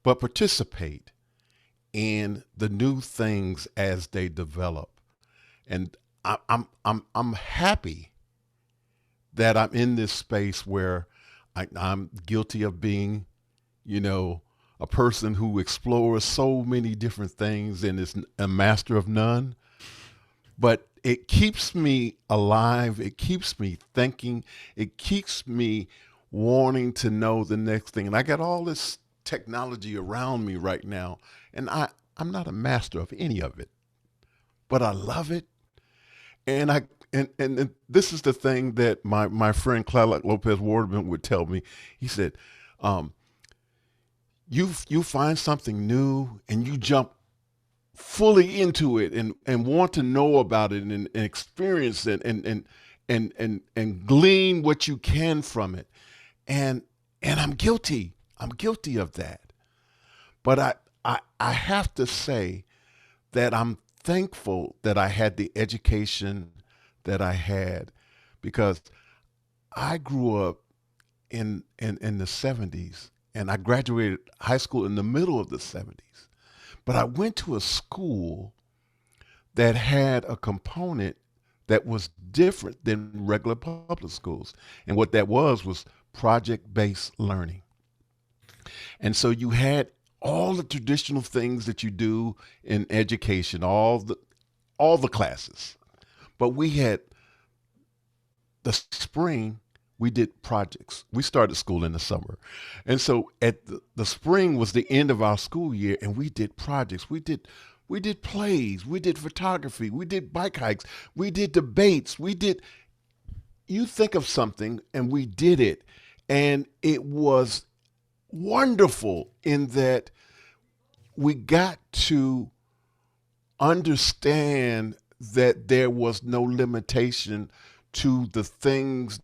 but participate in the new things as they develop. And I'm happy that I'm in this space where I'm guilty of being, a person who explores so many different things and is a master of none. But it keeps me alive. It keeps me thinking. It keeps me wanting to know the next thing. And I got all this technology around me right now, and I'm not a master of any of it, but I love it. And and this is the thing that my friend Clyde Lopez Waterman would tell me. He said, you find something new and you jump fully into it and want to know about it and experience it and glean what you can from it. And I'm guilty. I'm guilty of that. But I have to say that I'm thankful that I had the education that I had, because I grew up in the 70s and I graduated high school in the middle of the 70s. But I went to a school that had a component that was different than regular public schools. And what that was project-based learning. And so you had all the traditional things that you do in education, all the classes. But we had the spring, we did projects. We started school in the summer. And so at the spring was the end of our school year, and we did projects. We did plays, we did photography, we did bike hikes, we did debates, you think of something and we did it. And it was wonderful in that we got to understand that there was no limitation to the things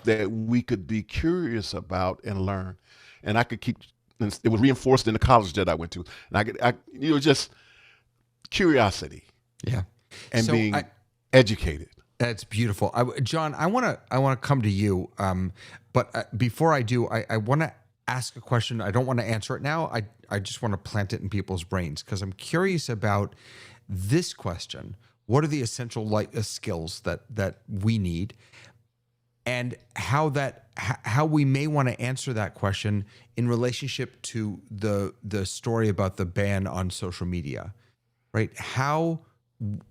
that we could be curious about and learn. And I could keep, it was reinforced in the college that I went to. And just curiosity. Yeah. And so being educated. That's beautiful. John, I want to come to you. But before I do, I want to ask a question. I don't want to answer it now. I just want to plant it in people's brains because I'm curious about this question. What are the essential skills that we need, and how we may want to answer that question in relationship to the story about the ban on social media, right?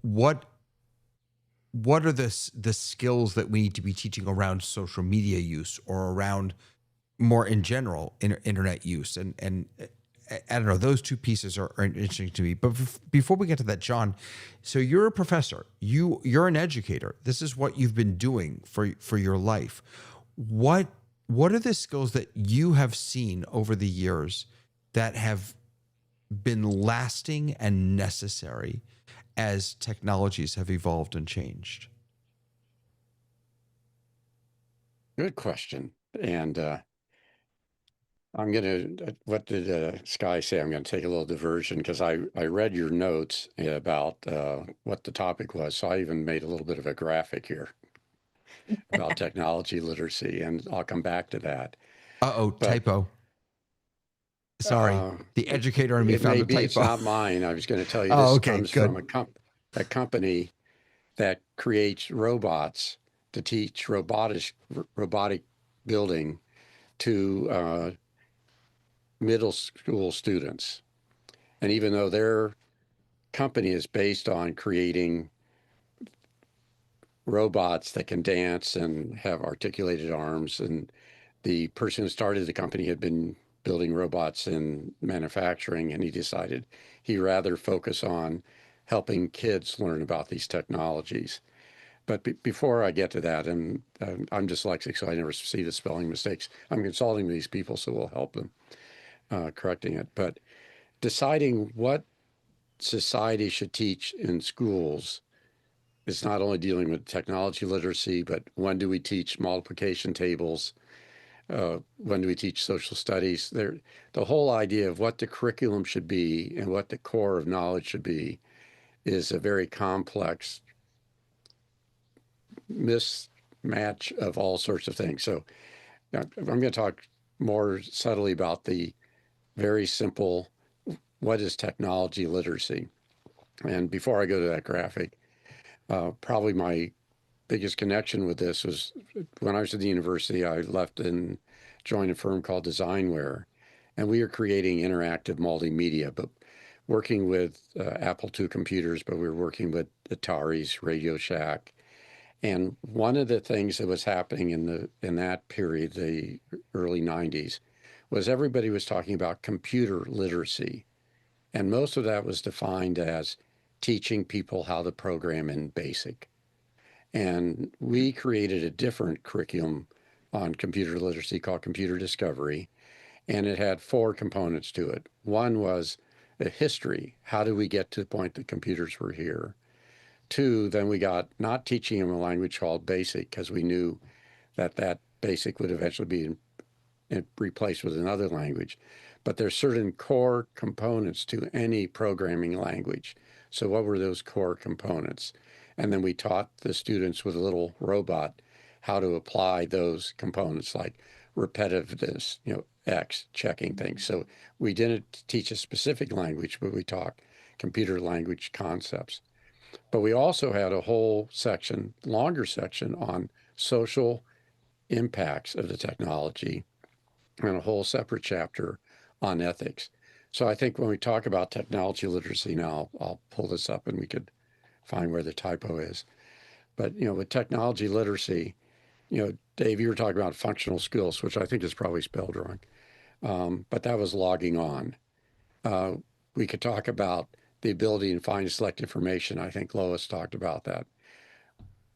What are the skills that we need to be teaching around social media use or around more in general internet use? And I don't know, those two pieces are interesting to me. But before we get to that, John, so you're a professor, you're an educator. This is what you've been doing for your life. What are the skills that you have seen over the years that have been lasting and necessary as technologies have evolved and changed? Good question. And I'm going to, what did Sky say? I'm going to take a little diversion because I read your notes about what the topic was. So I even made a little bit of a graphic here about technology literacy, and I'll come back to that. Uh-oh, But typo. Sorry. The educator in me it found may a be, it's typo. not mine. I was going to tell you Oh, this okay, comes good. from a company that creates robots to teach robotic building to middle school students. And even though their company is based on creating robots that can dance and have articulated arms, and the person who started the company had been building robots in manufacturing, and he decided he'd rather focus on helping kids learn about these technologies. But before I get to that, and I'm dyslexic, so I never see the spelling mistakes. I'm consulting these people, so we'll help them correcting it. But deciding what society should teach in schools is not only dealing with technology literacy, but when do we teach multiplication tables? When do we teach social studies? The whole idea of what the curriculum should be and what the core of knowledge should be is a very complex mismatch of all sorts of things. So I'm going to talk more subtly about the very simple, what is technology literacy? And before I go to that graphic, probably my biggest connection with this was when I was at the university. I left and joined a firm called Designware, and we were creating interactive multimedia, but working with Apple II computers, but we were working with Atari's, Radio Shack. And one of the things that was happening in that period, the early 90s, was everybody was talking about computer literacy. And most of that was defined as teaching people how to program in BASIC. And we created a different curriculum on computer literacy called Computer Discovery. And it had 4 components to it. One was a history. How did we get to the point that computers were here? 2, then we got not teaching them a language called BASIC because we knew that BASIC would eventually be replaced with another language. But there's certain core components to any programming language. So what were those core components? And then we taught the students with a little robot how to apply those components, like repetitiveness, X, checking things. So we didn't teach a specific language, but we taught computer language concepts. But we also had a whole section, longer section, on social impacts of the technology, and a whole separate chapter on ethics. So I think when we talk about technology literacy now, I'll pull this up and we could find where the typo is. But with technology literacy, Dave, you were talking about functional skills, which I think is probably spelled wrong. But that was logging on. We could talk about the ability to find and select information. I think Lois talked about that.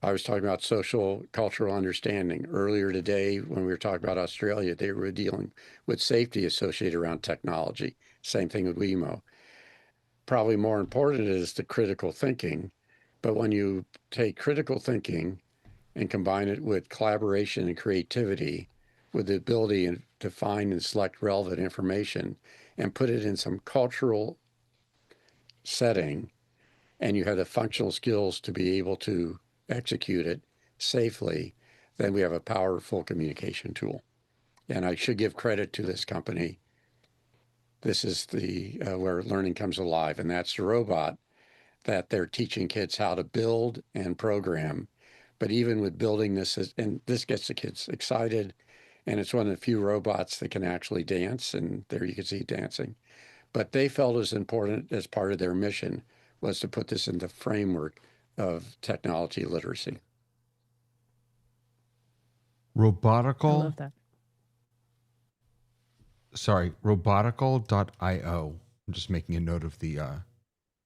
I was talking about social cultural understanding. Earlier today, when we were talking about Australia, they were dealing with safety associated around technology. Same thing with WeMo. Probably more important is the critical thinking. But when you take critical thinking and combine it with collaboration and creativity, with the ability to find and select relevant information and put it in some cultural setting, and you have the functional skills to be able to execute it safely, then we have a powerful communication tool. And I should give credit to this company. This is the where learning comes alive, and that's the robot that they're teaching kids how to build and program. But even with building this, and this gets the kids excited, and it's one of the few robots that can actually dance, and there you can see dancing. But they felt as important as part of their mission was to put this in the framework of technology literacy. I Robotical. love that. Sorry, robotical.io. I'm just making a note of the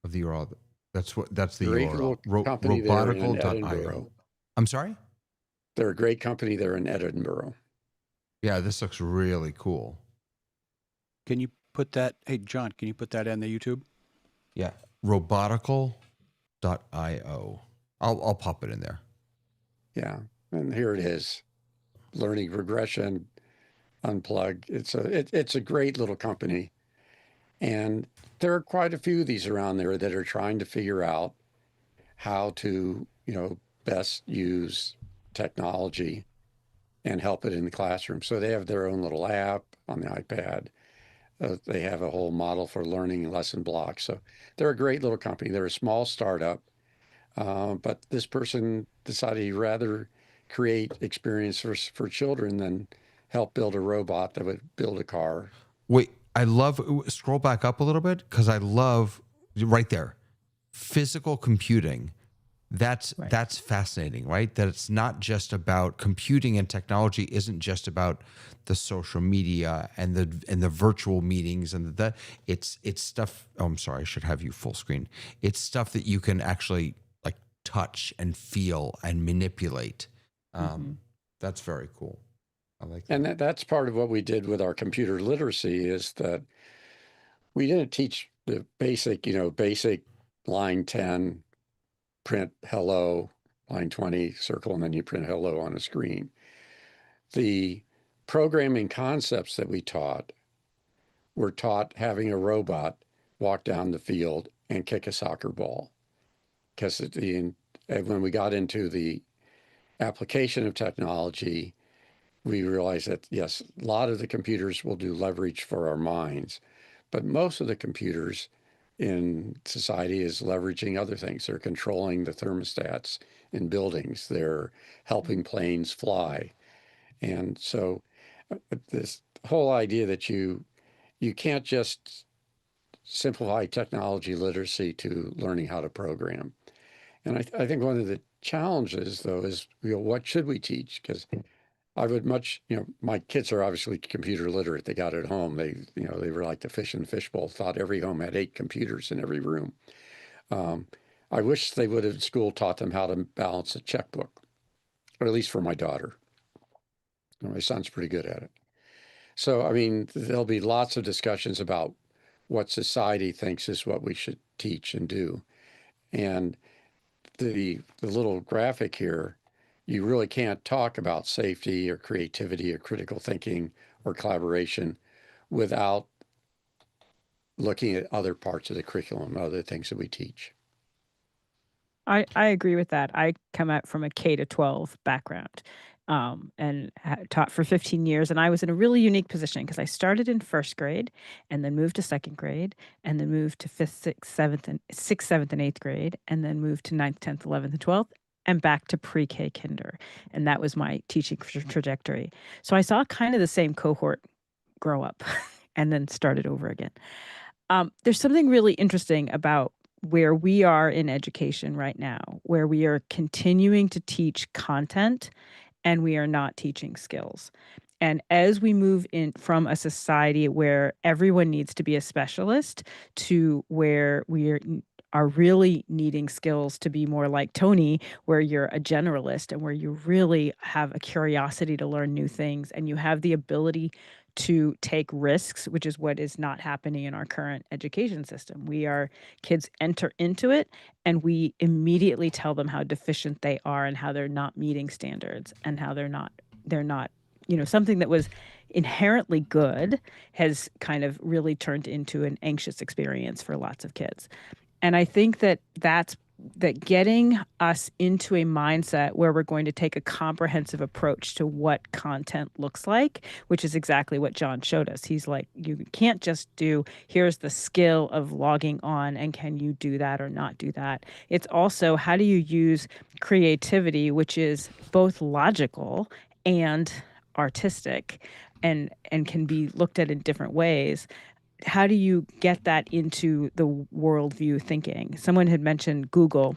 URL. That's the Great URL. little company there in Robotical.io. Edinburgh. I'm sorry? They're a great company there in Edinburgh. Yeah, this looks really cool. Can you put that? Hey, John, can you put that in the YouTube? Yeah, robotical.io. I'll pop it in there. Yeah, and here it is. Learning regression, Unplug. It's a great little company, and there are quite a few of these around there that are trying to figure out how to, best use technology and help it in the classroom. So they have their own little app on the iPad. They have a whole model for learning lesson blocks. So they're a great little company. They're a small startup, but this person decided he'd rather create experience for children than help build a robot that would build a car. Wait, I love, scroll back up a little bit because I love right there, physical computing. That's fascinating, right? That it's not just about computing, and technology isn't just about the social media and the virtual meetings and it's stuff. Oh, I'm sorry, I should have you full screen. It's stuff that you can actually like touch and feel and manipulate. That's very cool. I like that. And that's part of what we did with our computer literacy, is that we didn't teach the basic line 10, print hello, line 20, circle, and then you print hello on a screen. The programming concepts that we taught were taught having a robot walk down the field and kick a soccer ball. Because when we got into the application of technology, we realized that, yes, a lot of the computers will do leverage for our minds, but most of the computers in society is leveraging other things. They're controlling the thermostats in buildings. They're helping planes fly. And so this whole idea that you can't just simplify technology literacy to learning how to program. And I think one of the challenges, though, is, what should we teach? Because I would my kids are obviously computer literate. They got it at home. They were like the fish in the fishbowl, thought every home had 8 computers in every room. I wish they would have in school taught them how to balance a checkbook, or at least for my daughter. My son's pretty good at it. So, I mean, there'll be lots of discussions about what society thinks is what we should teach and do. And the little graphic here, you really can't talk about safety or creativity or critical thinking or collaboration without looking at other parts of the curriculum, other things that we teach. I agree with that. I come out from a K to 12 background, and taught for 15 years. And I was in a really unique position because I started in first grade and then moved to second grade and then moved to fifth, sixth, seventh, and eighth grade, and then moved to ninth, 10th, 11th, and 12th, and back to pre-K kinder. And that was my teaching trajectory. So I saw kind of the same cohort grow up and then started over again. There's something really interesting about where we are in education right now, where we are continuing to teach content and we are not teaching skills. And as we move in from a society where everyone needs to be a specialist to where we are really needing skills to be more like Tony, where you're a generalist and where you really have a curiosity to learn new things and you have the ability to take risks, which is what is not happening in our current education system. Kids enter into it and we immediately tell them how deficient they are and how they're not meeting standards and how they're not, something that was inherently good has kind of really turned into an anxious experience for lots of kids. And I think that getting us into a mindset where we're going to take a comprehensive approach to what content looks like, which is exactly what John showed us. He's like, you can't just do, here's the skill of logging on and can you do that or not do that? It's also, how do you use creativity, which is both logical and artistic and can be looked at in different ways. How do you get that into the worldview thinking? Someone had mentioned Google,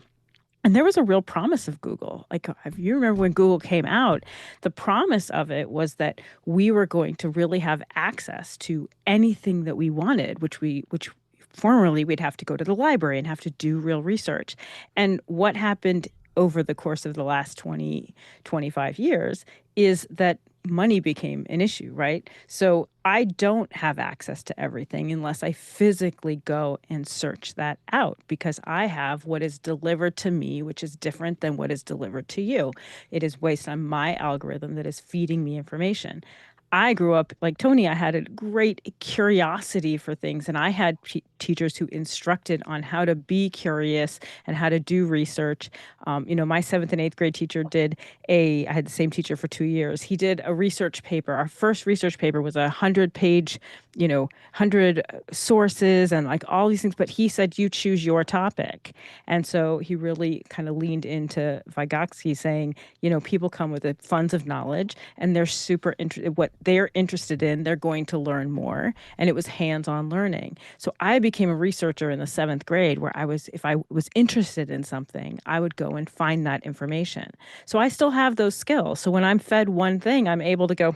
and there was a real promise of Google. Like, if you remember when Google came out, the promise of it was that we were going to really have access to anything that we wanted, which formerly we'd have to go to the library and have to do real research. And what happened over the course of the last 20, 25 years is that money became an issue, right? So I don't have access to everything unless I physically go and search that out because I have what is delivered to me, which is different than what is delivered to you. It is based on my algorithm that is feeding me information. I grew up like Tony. I had a great curiosity for things, and I had teachers who instructed on how to be curious and how to do research. My 7th and 8th grade teacher I had the same teacher for 2 years. He did a research paper. Our first research paper was 100-page, 100 sources and like all these things. But he said, you choose your topic. And so he really kind of leaned into Vygotsky saying, people come with the funds of knowledge and they're super interested. What they're interested in, they're going to learn more. And it was hands-on learning. So I became a researcher in the 7th grade where if I was interested in something, I would go and find that information. So I still have those skills. So when I'm fed one thing, I'm able to go,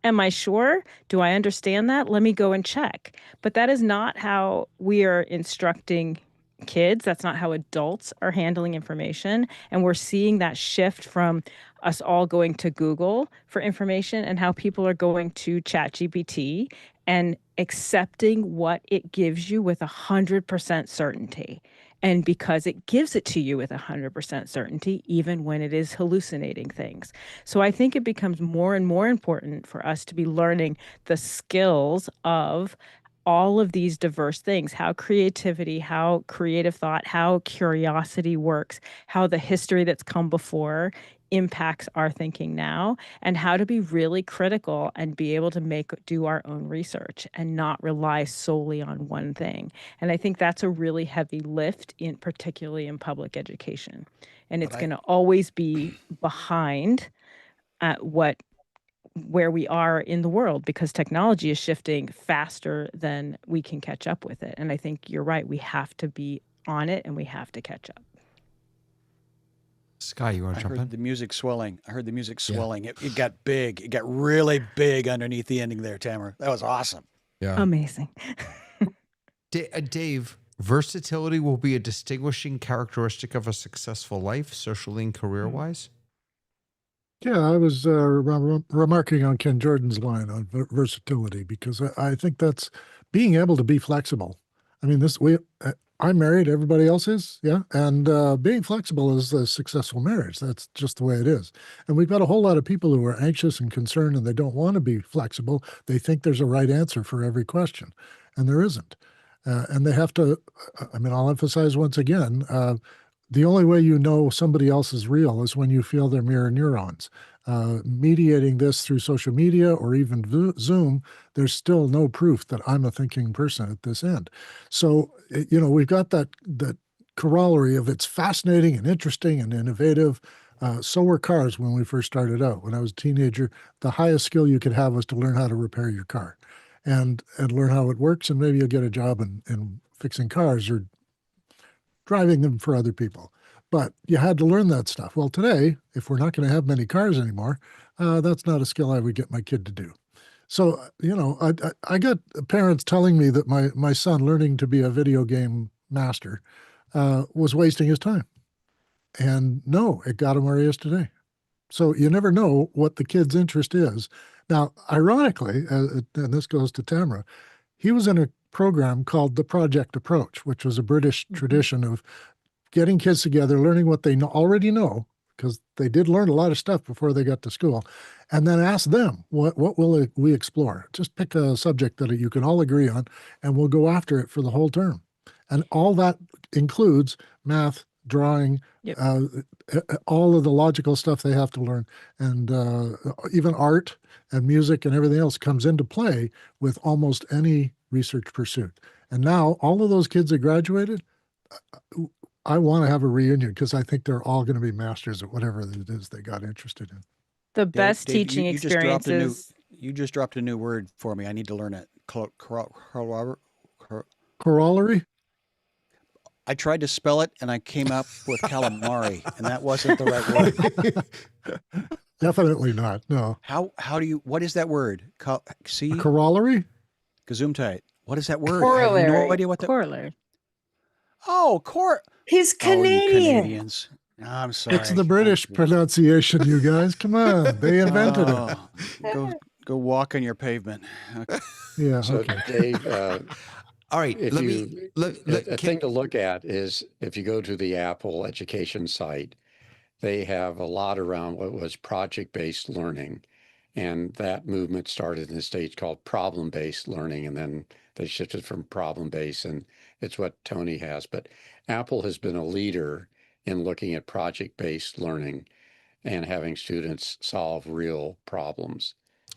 am I sure? Do I understand that? Let me go and check. But that is not how we are instructing kids. That's not how adults are handling information. And we're seeing that shift from us all going to Google for information and how people are going to ChatGPT and accepting what it gives you with 100% certainty. And because it gives it to you with 100% certainty, even when it is hallucinating things. So I think it becomes more and more important for us to be learning the skills of all of these diverse things, how creativity, how creative thought, how curiosity works, how the history that's come before impacts our thinking now, and how to be really critical and be able to do our own research and not rely solely on one thing. And I think that's a really heavy lift, particularly in public education. And it's going to always be behind where we are in the world because technology is shifting faster than we can catch up with it. And I think you're right. We have to be on it and we have to catch up. Sky, you want to jump in? I heard the music swelling. Yeah. It got big. It got really big underneath the ending there, Tamara. That was awesome. Yeah. Amazing. Dave, versatility will be a distinguishing characteristic of a successful life, socially and career-wise? Yeah, I was remarking on Ken Jordan's line on versatility because I think that's being able to be flexible. I mean, I'm married, everybody else is, yeah, and being flexible is a successful marriage. That's just the way it is. And we've got a whole lot of people who are anxious and concerned, and they don't want to be flexible. They think there's a right answer for every question, and there isn't. And they have to. I'll emphasize once again. The only way you know somebody else is real is when you feel their mirror neurons. Mediating this through social media or even Zoom, there's still no proof that I'm a thinking person at this end. So, we've got that corollary of it's fascinating and interesting and innovative. So were cars when we first started out. When I was a teenager, the highest skill you could have was to learn how to repair your car and learn how it works, and maybe you'll get a job in fixing cars or driving them for other people. But you had to learn that stuff. Well, today, if we're not going to have many cars anymore, that's not a skill I would get my kid to do. So, I got parents telling me that my son learning to be a video game master was wasting his time. And no, it got him where he is today. So you never know what the kid's interest is. Now, ironically, and this goes to Tamara, he was in a program called the Project Approach, which was a British tradition of getting kids together, learning what they already know, because they did learn a lot of stuff before they got to school, and then ask them, what will we explore? Just pick a subject that you can all agree on, and we'll go after it for the whole term. And all that includes math, drawing, Yep. All of the logical stuff they have to learn, and even art and music and everything else comes into play with almost any research pursuit. And now all of those kids that graduated, I want to have a reunion because I think they're all going to be masters at whatever it is they got interested in. The best Dave, teaching you just dropped experiences. You just dropped a new word for me. I need to learn it. Corollary? I tried to spell it and I came up with calamari, and that wasn't the right word. Definitely not. No. What is that word? See? Corollary? Gesundheit. What is that word? Corollary. I have no idea what that. Corollary. Oh, He's Oh, you Canadian. Canadians. I'm sorry. It's the British pronunciation, you guys. Come on. They invented it. Go walk on your pavement. Okay. Yeah. So, Okay. Dave, All right. a thing to look at is if you go to the Apple education site, they have a lot around what was project-based learning. And that movement started in the States called problem-based learning, and then they shifted from problem-based, and it's what Tony has. But Apple has been a leader in looking at project-based learning and having students solve real problems.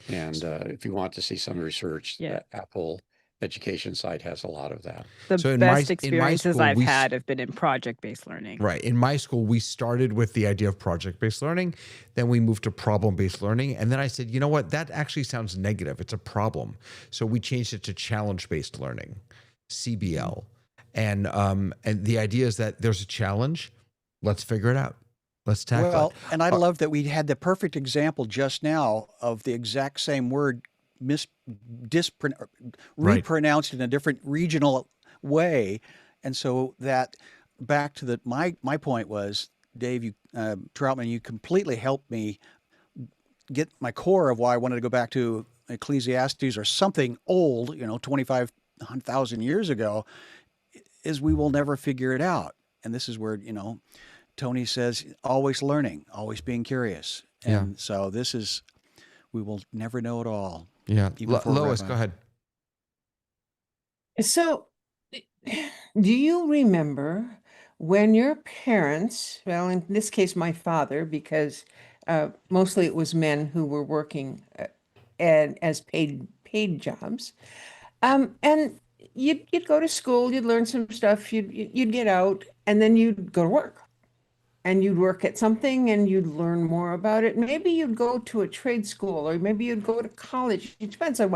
And if you want to see some research, Yeah. the Apple education site has a lot of that. The So best experiences school, I've had have been in project-based learning. Right. In my school, we started with the idea of project-based learning. Then we moved to problem-based learning. And then I said, you know what? That actually sounds negative. It's a problem. So we changed it to challenge-based learning, CBL. And the idea is that there's a challenge. Let's figure it out. Let's tackle it. Well, and I love that we had the perfect example just now of the exact same word repronounced in a different regional way. And so that back to my point was, Dave, Troutman, you completely helped me get my core of why I wanted to go back to Ecclesiastes or something old, 25,000 years ago, is we will never figure it out. And this is where, Tony says, always learning, always being curious. And so we will never know it all. Yeah. Lois, go ahead. So, do you remember when your parents, well, in this case, my father, because mostly it was men who were working and as paid jobs, and you'd go to school, you'd learn some stuff, you'd get out, and then you'd go to work. And you'd work at something and you'd learn more about it. Maybe you'd go to a trade school, or maybe you'd go to college. It depends on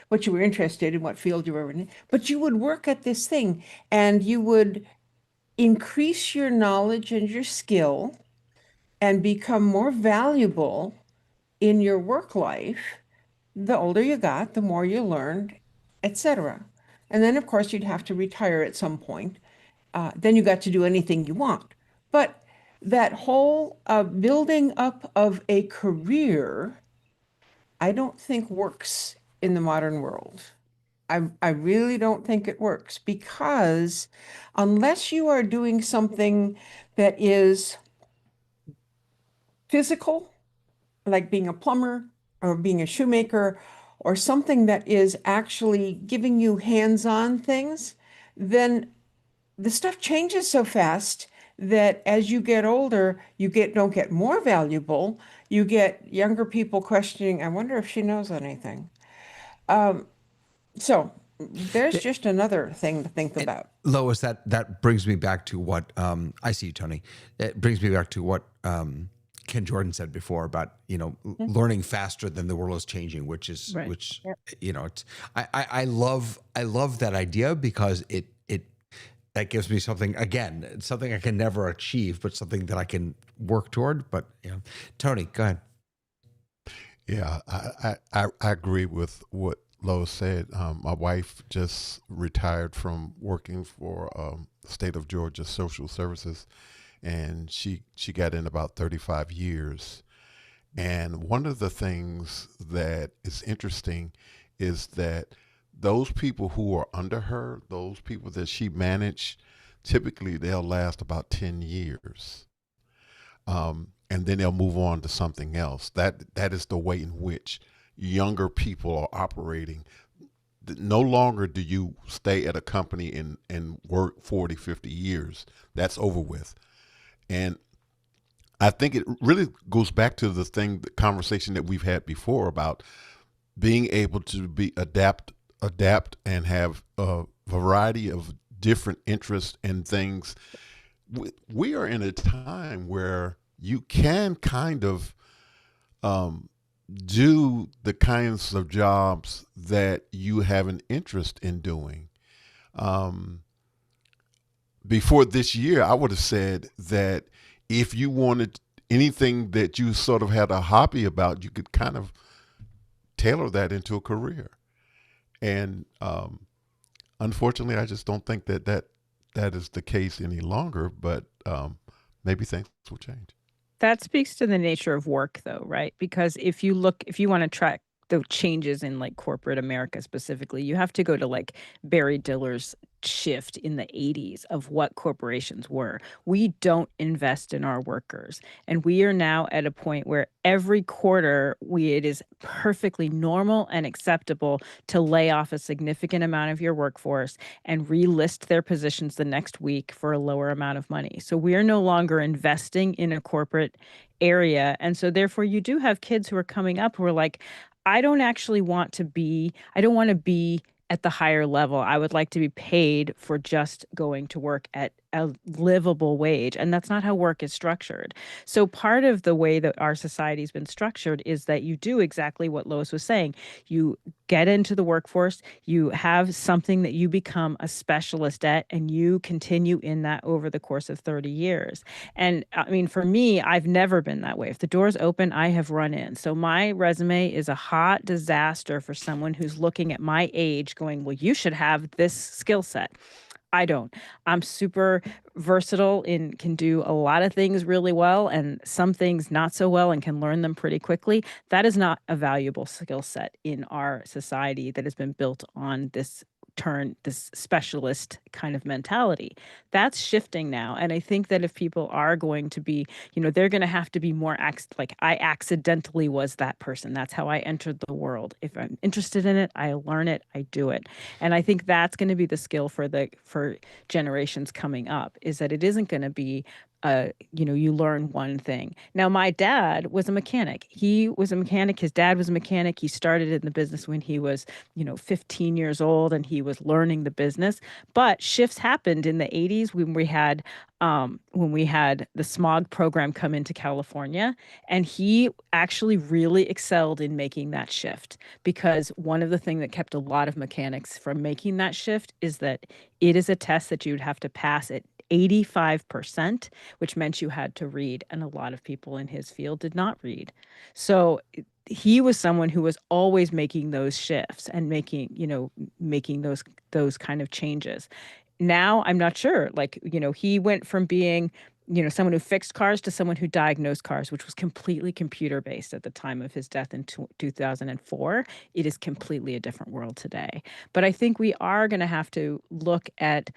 what you were interested in, what field you were in. But you would work at this thing and you would increase your knowledge and your skill and become more valuable in your work life. The older you got, the more you learned, etc. And then, of course, you'd have to retire at some point. Then you got to do anything you want. But that whole building up of a career, I don't think works in the modern world. I really don't think it works, because unless you are doing something that is physical, like being a plumber or being a shoemaker, or something that is actually giving you hands-on things, then the stuff changes so fast that as you get older, you don't get more valuable. You get younger people questioning, I wonder if she knows anything. So there's just another thing to think about. Lois, that brings me back to what I see you, Tony. It brings me back to what Ken Jordan said before about learning faster than the world is changing, which is it's I love that idea, because that gives me something, again, something I can never achieve, but something that I can work toward. But Tony, go ahead. Yeah, I agree with what Lois said. My wife just retired from working for the state of Georgia Social Services, and she got in about 35 years. And one of the things that is interesting is that those people who are under her, those people that she managed, typically they'll last about 10 years. And then they'll move on to something else. That is the way in which younger people are operating. No longer do you stay at a company and work 40, 50 years. That's over with. And I think it really goes back to the conversation that we've had before about being able to adapt and have a variety of different interests and things. We are in a time where you can kind of do the kinds of jobs that you have an interest in doing. Before this year, I would have said that if you wanted anything that you sort of had a hobby about, you could kind of tailor that into a career. And unfortunately, I just don't think that is the case any longer, but maybe things will change. That speaks to the nature of work, though, right? Because if you want to track the changes in like corporate America specifically, you have to go to like Barry Diller's shift in the 80s of what corporations were. We don't invest in our workers. And we are now at a point where every quarter it is perfectly normal and acceptable to lay off a significant amount of your workforce and relist their positions the next week for a lower amount of money. So we are no longer investing in a corporate area. And so therefore you do have kids who are coming up who are like, I don't want to be at the higher level. I would like to be paid for just going to work at a livable wage. And that's not how work is structured. So part of the way that our society's been structured is that you do exactly what Lois was saying. You get into the workforce, you have something that you become a specialist at, and you continue in that over the course of 30 years. And I mean, for me, I've never been that way. If the door's open, I have run in. So my resume is a hot disaster for someone who's looking at my age going, well, you should have this skill set. I don't. I'm super versatile and can do a lot of things really well and some things not so well and can learn them pretty quickly. That is not a valuable skill set in our society that has been built on this specialist kind of mentality. That's shifting now. And I think that if people are going to be, they're going to have to be more like I accidentally was that person. That's how I entered the world. If I'm interested in it, I learn it, I do it. And I think that's going to be the skill for generations coming up, is that it isn't going to be you learn one thing. Now, my dad was a mechanic. He was a mechanic. His dad was a mechanic. He started in the business when he was, 15 years old, and he was learning the business. But shifts happened in the 80s when we had the smog program come into California, and he actually really excelled in making that shift, because one of the things that kept a lot of mechanics from making that shift is that it is a test that you'd have to pass at 85%, which meant you had to read. And a lot of people in his field did not read. So he was someone who was always making those shifts and making those kind of changes. Now, I'm not sure, he went from being, someone who fixed cars to someone who diagnosed cars, which was completely computer based at the time of his death in 2004. It is completely a different world today. But I think we are going to have to look at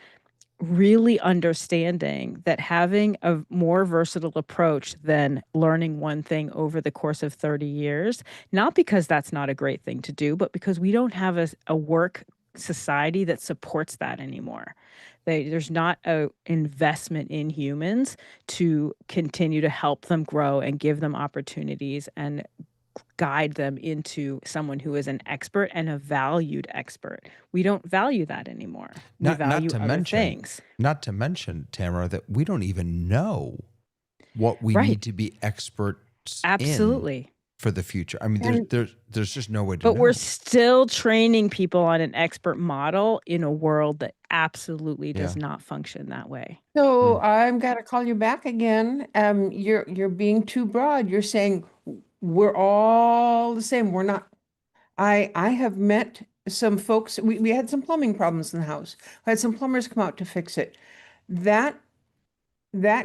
really understanding that having a more versatile approach than learning one thing over the course of 30 years, not because that's not a great thing to do, but because we don't have a work society that supports that anymore. There's not an investment in humans to continue to help them grow and give them opportunities and guide them into someone who is an expert and a valued expert. We don't value that anymore. We value other things. Not to mention, Tamara, that we don't even know what we Right. need to be experts Absolutely. in for the future. I mean, there's just no way to But know. we're still training people on an expert model in a world that absolutely does not function that way. So I'm gonna call you back again. You're being too broad. You're saying we're all the same. We're not. I have met some folks. We had some plumbing problems in the house. I had some plumbers come out to fix it. That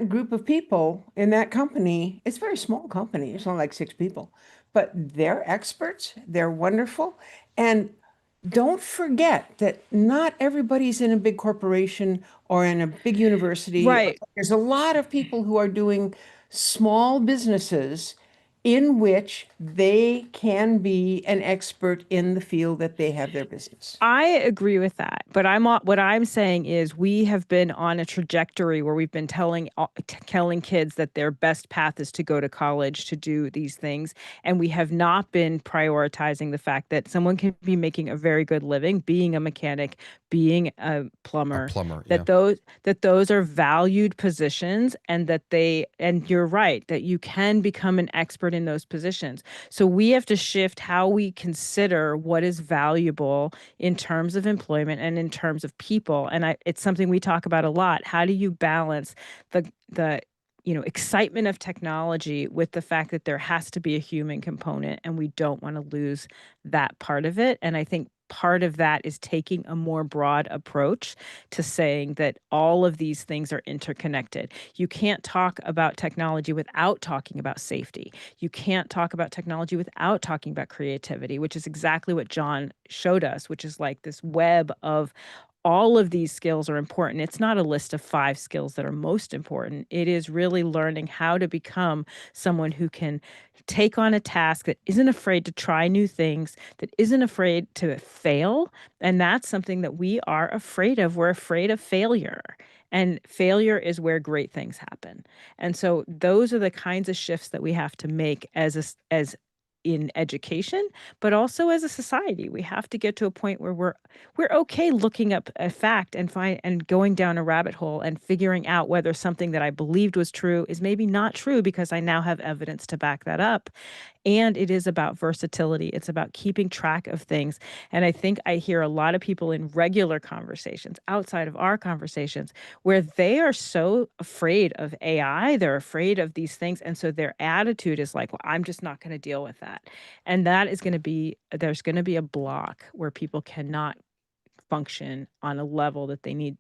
group of people in that company, it's a very small company. It's only like 6 people, but they're experts. They're wonderful. And don't forget that not everybody's in a big corporation or in a big university. Right. There's a lot of people who are doing small businesses in which they can be an expert in the field that they have their business. I agree with that, but what I'm saying is we have been on a trajectory where we've been telling kids that their best path is to go to college to do these things, and we have not been prioritizing the fact that someone can be making a very good living being a mechanic, being a plumber, that those are valued positions, and and you're right that you can become an expert in those positions. So we have to shift how we consider what is valuable in terms of employment and in terms of people. And it's something we talk about a lot. How do you balance the excitement of technology with the fact that there has to be a human component, and we don't want to lose that part of it? And I think part of that is taking a more broad approach to saying that all of these things are interconnected. You can't talk about technology without talking about safety. You can't talk about technology without talking about creativity, which is exactly what John showed us, which is like this web of all of these skills are important. It's not a list of 5 skills that are most important. It is really learning how to become someone who can take on a task, that isn't afraid to try new things, that isn't afraid to fail. And that's something that we are afraid of. We're afraid of failure. And failure is where great things happen. And so those are the kinds of shifts that we have to make as in education, but also as a society. We have to get to a point where we're okay looking up a fact and going down a rabbit hole and figuring out whether something that I believed was true is maybe not true, because I now have evidence to back that up. And it is about versatility. It's about keeping track of things. And I think I hear a lot of people in regular conversations, outside of our conversations, where they are so afraid of AI, they're afraid of these things. And so their attitude is like, well, I'm just not going to deal with that. And there's going to be a block where people cannot function on a level that they need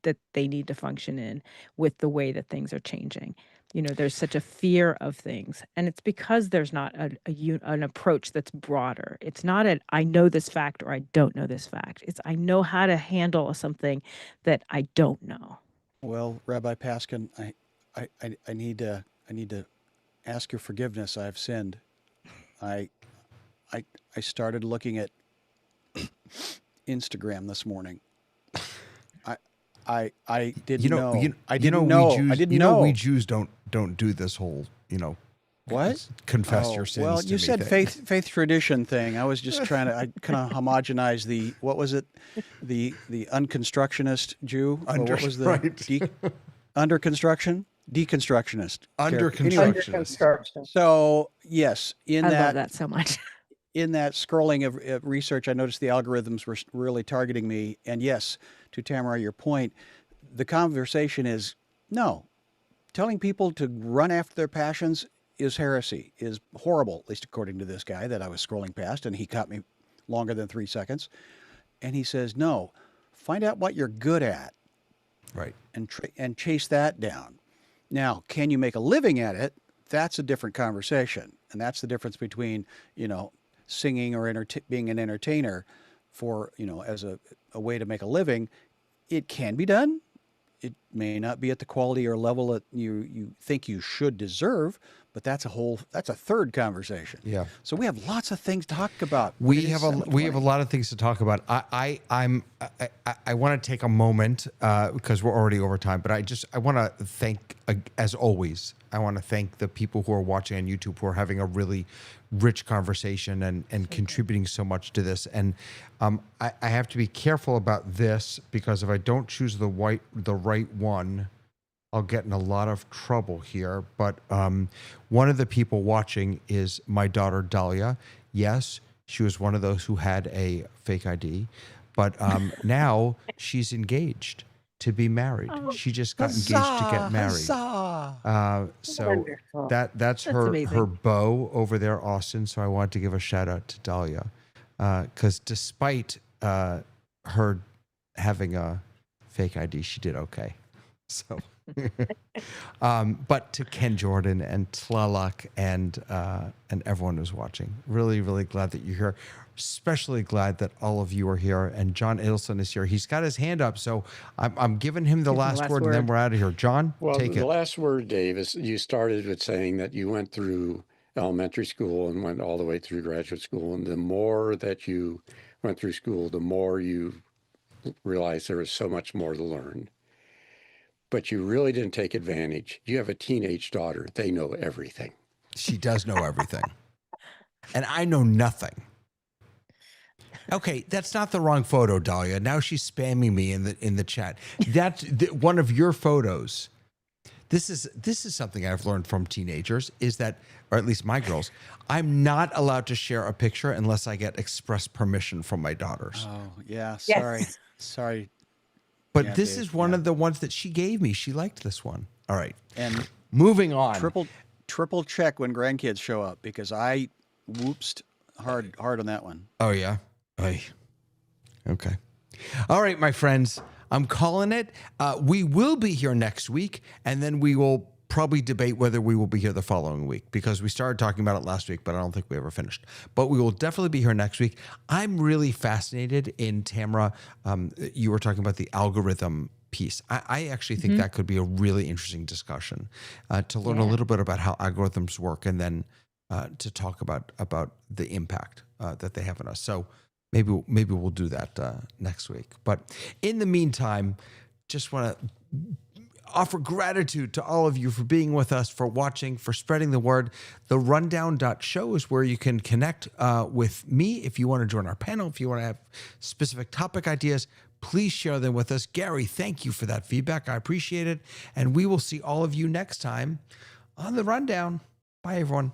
to function in with the way that things are changing. There's such a fear of things, and it's because there's not an approach that's broader. It's not I know this fact or I don't know this fact. It's I know how to handle something that I don't know. Well, Rabbi Paskin, I need to ask your forgiveness. I've sinned. I started looking at Instagram this morning. I didn't know. I didn't know. I didn't know. We Jews don't do this whole, what? Confess your sins. Well, to you me said thing. faith tradition thing. I was just trying to. I kind of homogenize the what was it? The unconstructionist Jew. Or what was the right. under construction? Deconstructionist. Under Anyway, Construction. so yes, I love that so much. in that scrolling of research, I noticed the algorithms were really targeting me. And yes, to Tamara, your point, the conversation is no. Telling people to run after their passions is heresy, is horrible, at least according to this guy that I was scrolling past, and he caught me longer than 3 seconds. And he says, no, find out what you're good at. Right. And chase that down. Now, can you make a living at it? That's a different conversation. And that's the difference between, singing or being an entertainer for, as a way to make a living. It can be done. It may not be at the quality or level that you think you should deserve, but that's a third conversation. Yeah. So we have lots of things to talk about. We have a lot of things to talk about. I want to take a moment because we're already over time, but I want to thank, as always, I want to thank the people who are watching on YouTube who are having a really rich conversation and contributing so much to this. And I have to be careful about this, because if I don't choose the right one, I'll get in a lot of trouble here. But one of the people watching is my daughter, Dahlia. Yes, she was one of those who had a fake ID, but now she's engaged to be married. She just got engaged to get married. So Wonderful. that's her beau over there, Austin. So I wanted to give a shout out to Dahlia, because despite her having a fake ID, she did okay. So, but to Ken Jordan and Tlalak and everyone who's watching, really, really glad that you're here. Especially glad that all of you are here. And John Adelson is here. He's got his hand up, so I'm giving him the last word, and then we're out of here. John, take it. The last word, Dave, is you started with saying that you went through elementary school and went all the way through graduate school. And the more that you went through school, the more you realized there was so much more to learn. But you really didn't take advantage. You have a teenage daughter. They know everything. She does know everything. And I know nothing. Okay, that's not the wrong photo, Dahlia. Now she's spamming me in the chat. That's one of your photos. This is something I've learned from teenagers, is that, or at least my girls, I'm not allowed to share a picture unless I get express permission from my daughters. Oh, yeah. Yes. Sorry. But Yeah, this Dave, is one of the ones that she gave me. She liked this one. All right. And moving on. Triple check when grandkids show up, because I whoopsed hard on that one. Oh, yeah? Oy. Okay. All right, my friends. I'm calling it. We will be here next week, and then we will probably debate whether we will be here the following week, because we started talking about it last week, but I don't think we ever finished. But we will definitely be here next week. I'm really fascinated in Tamara. You were talking about the algorithm piece. I actually think that could be a really interesting discussion to learn a little bit about how algorithms work, and then to talk about the impact that they have on us. So maybe we'll do that next week. But in the meantime, just want to offer gratitude to all of you for being with us, for watching, for spreading the word. The rundown.show is where you can connect with me if you want to join our panel, if you want to have specific topic ideas. Please share them with us. Gary, thank you for that feedback. I appreciate it. And we will see all of you next time on The Rundown. Bye, everyone.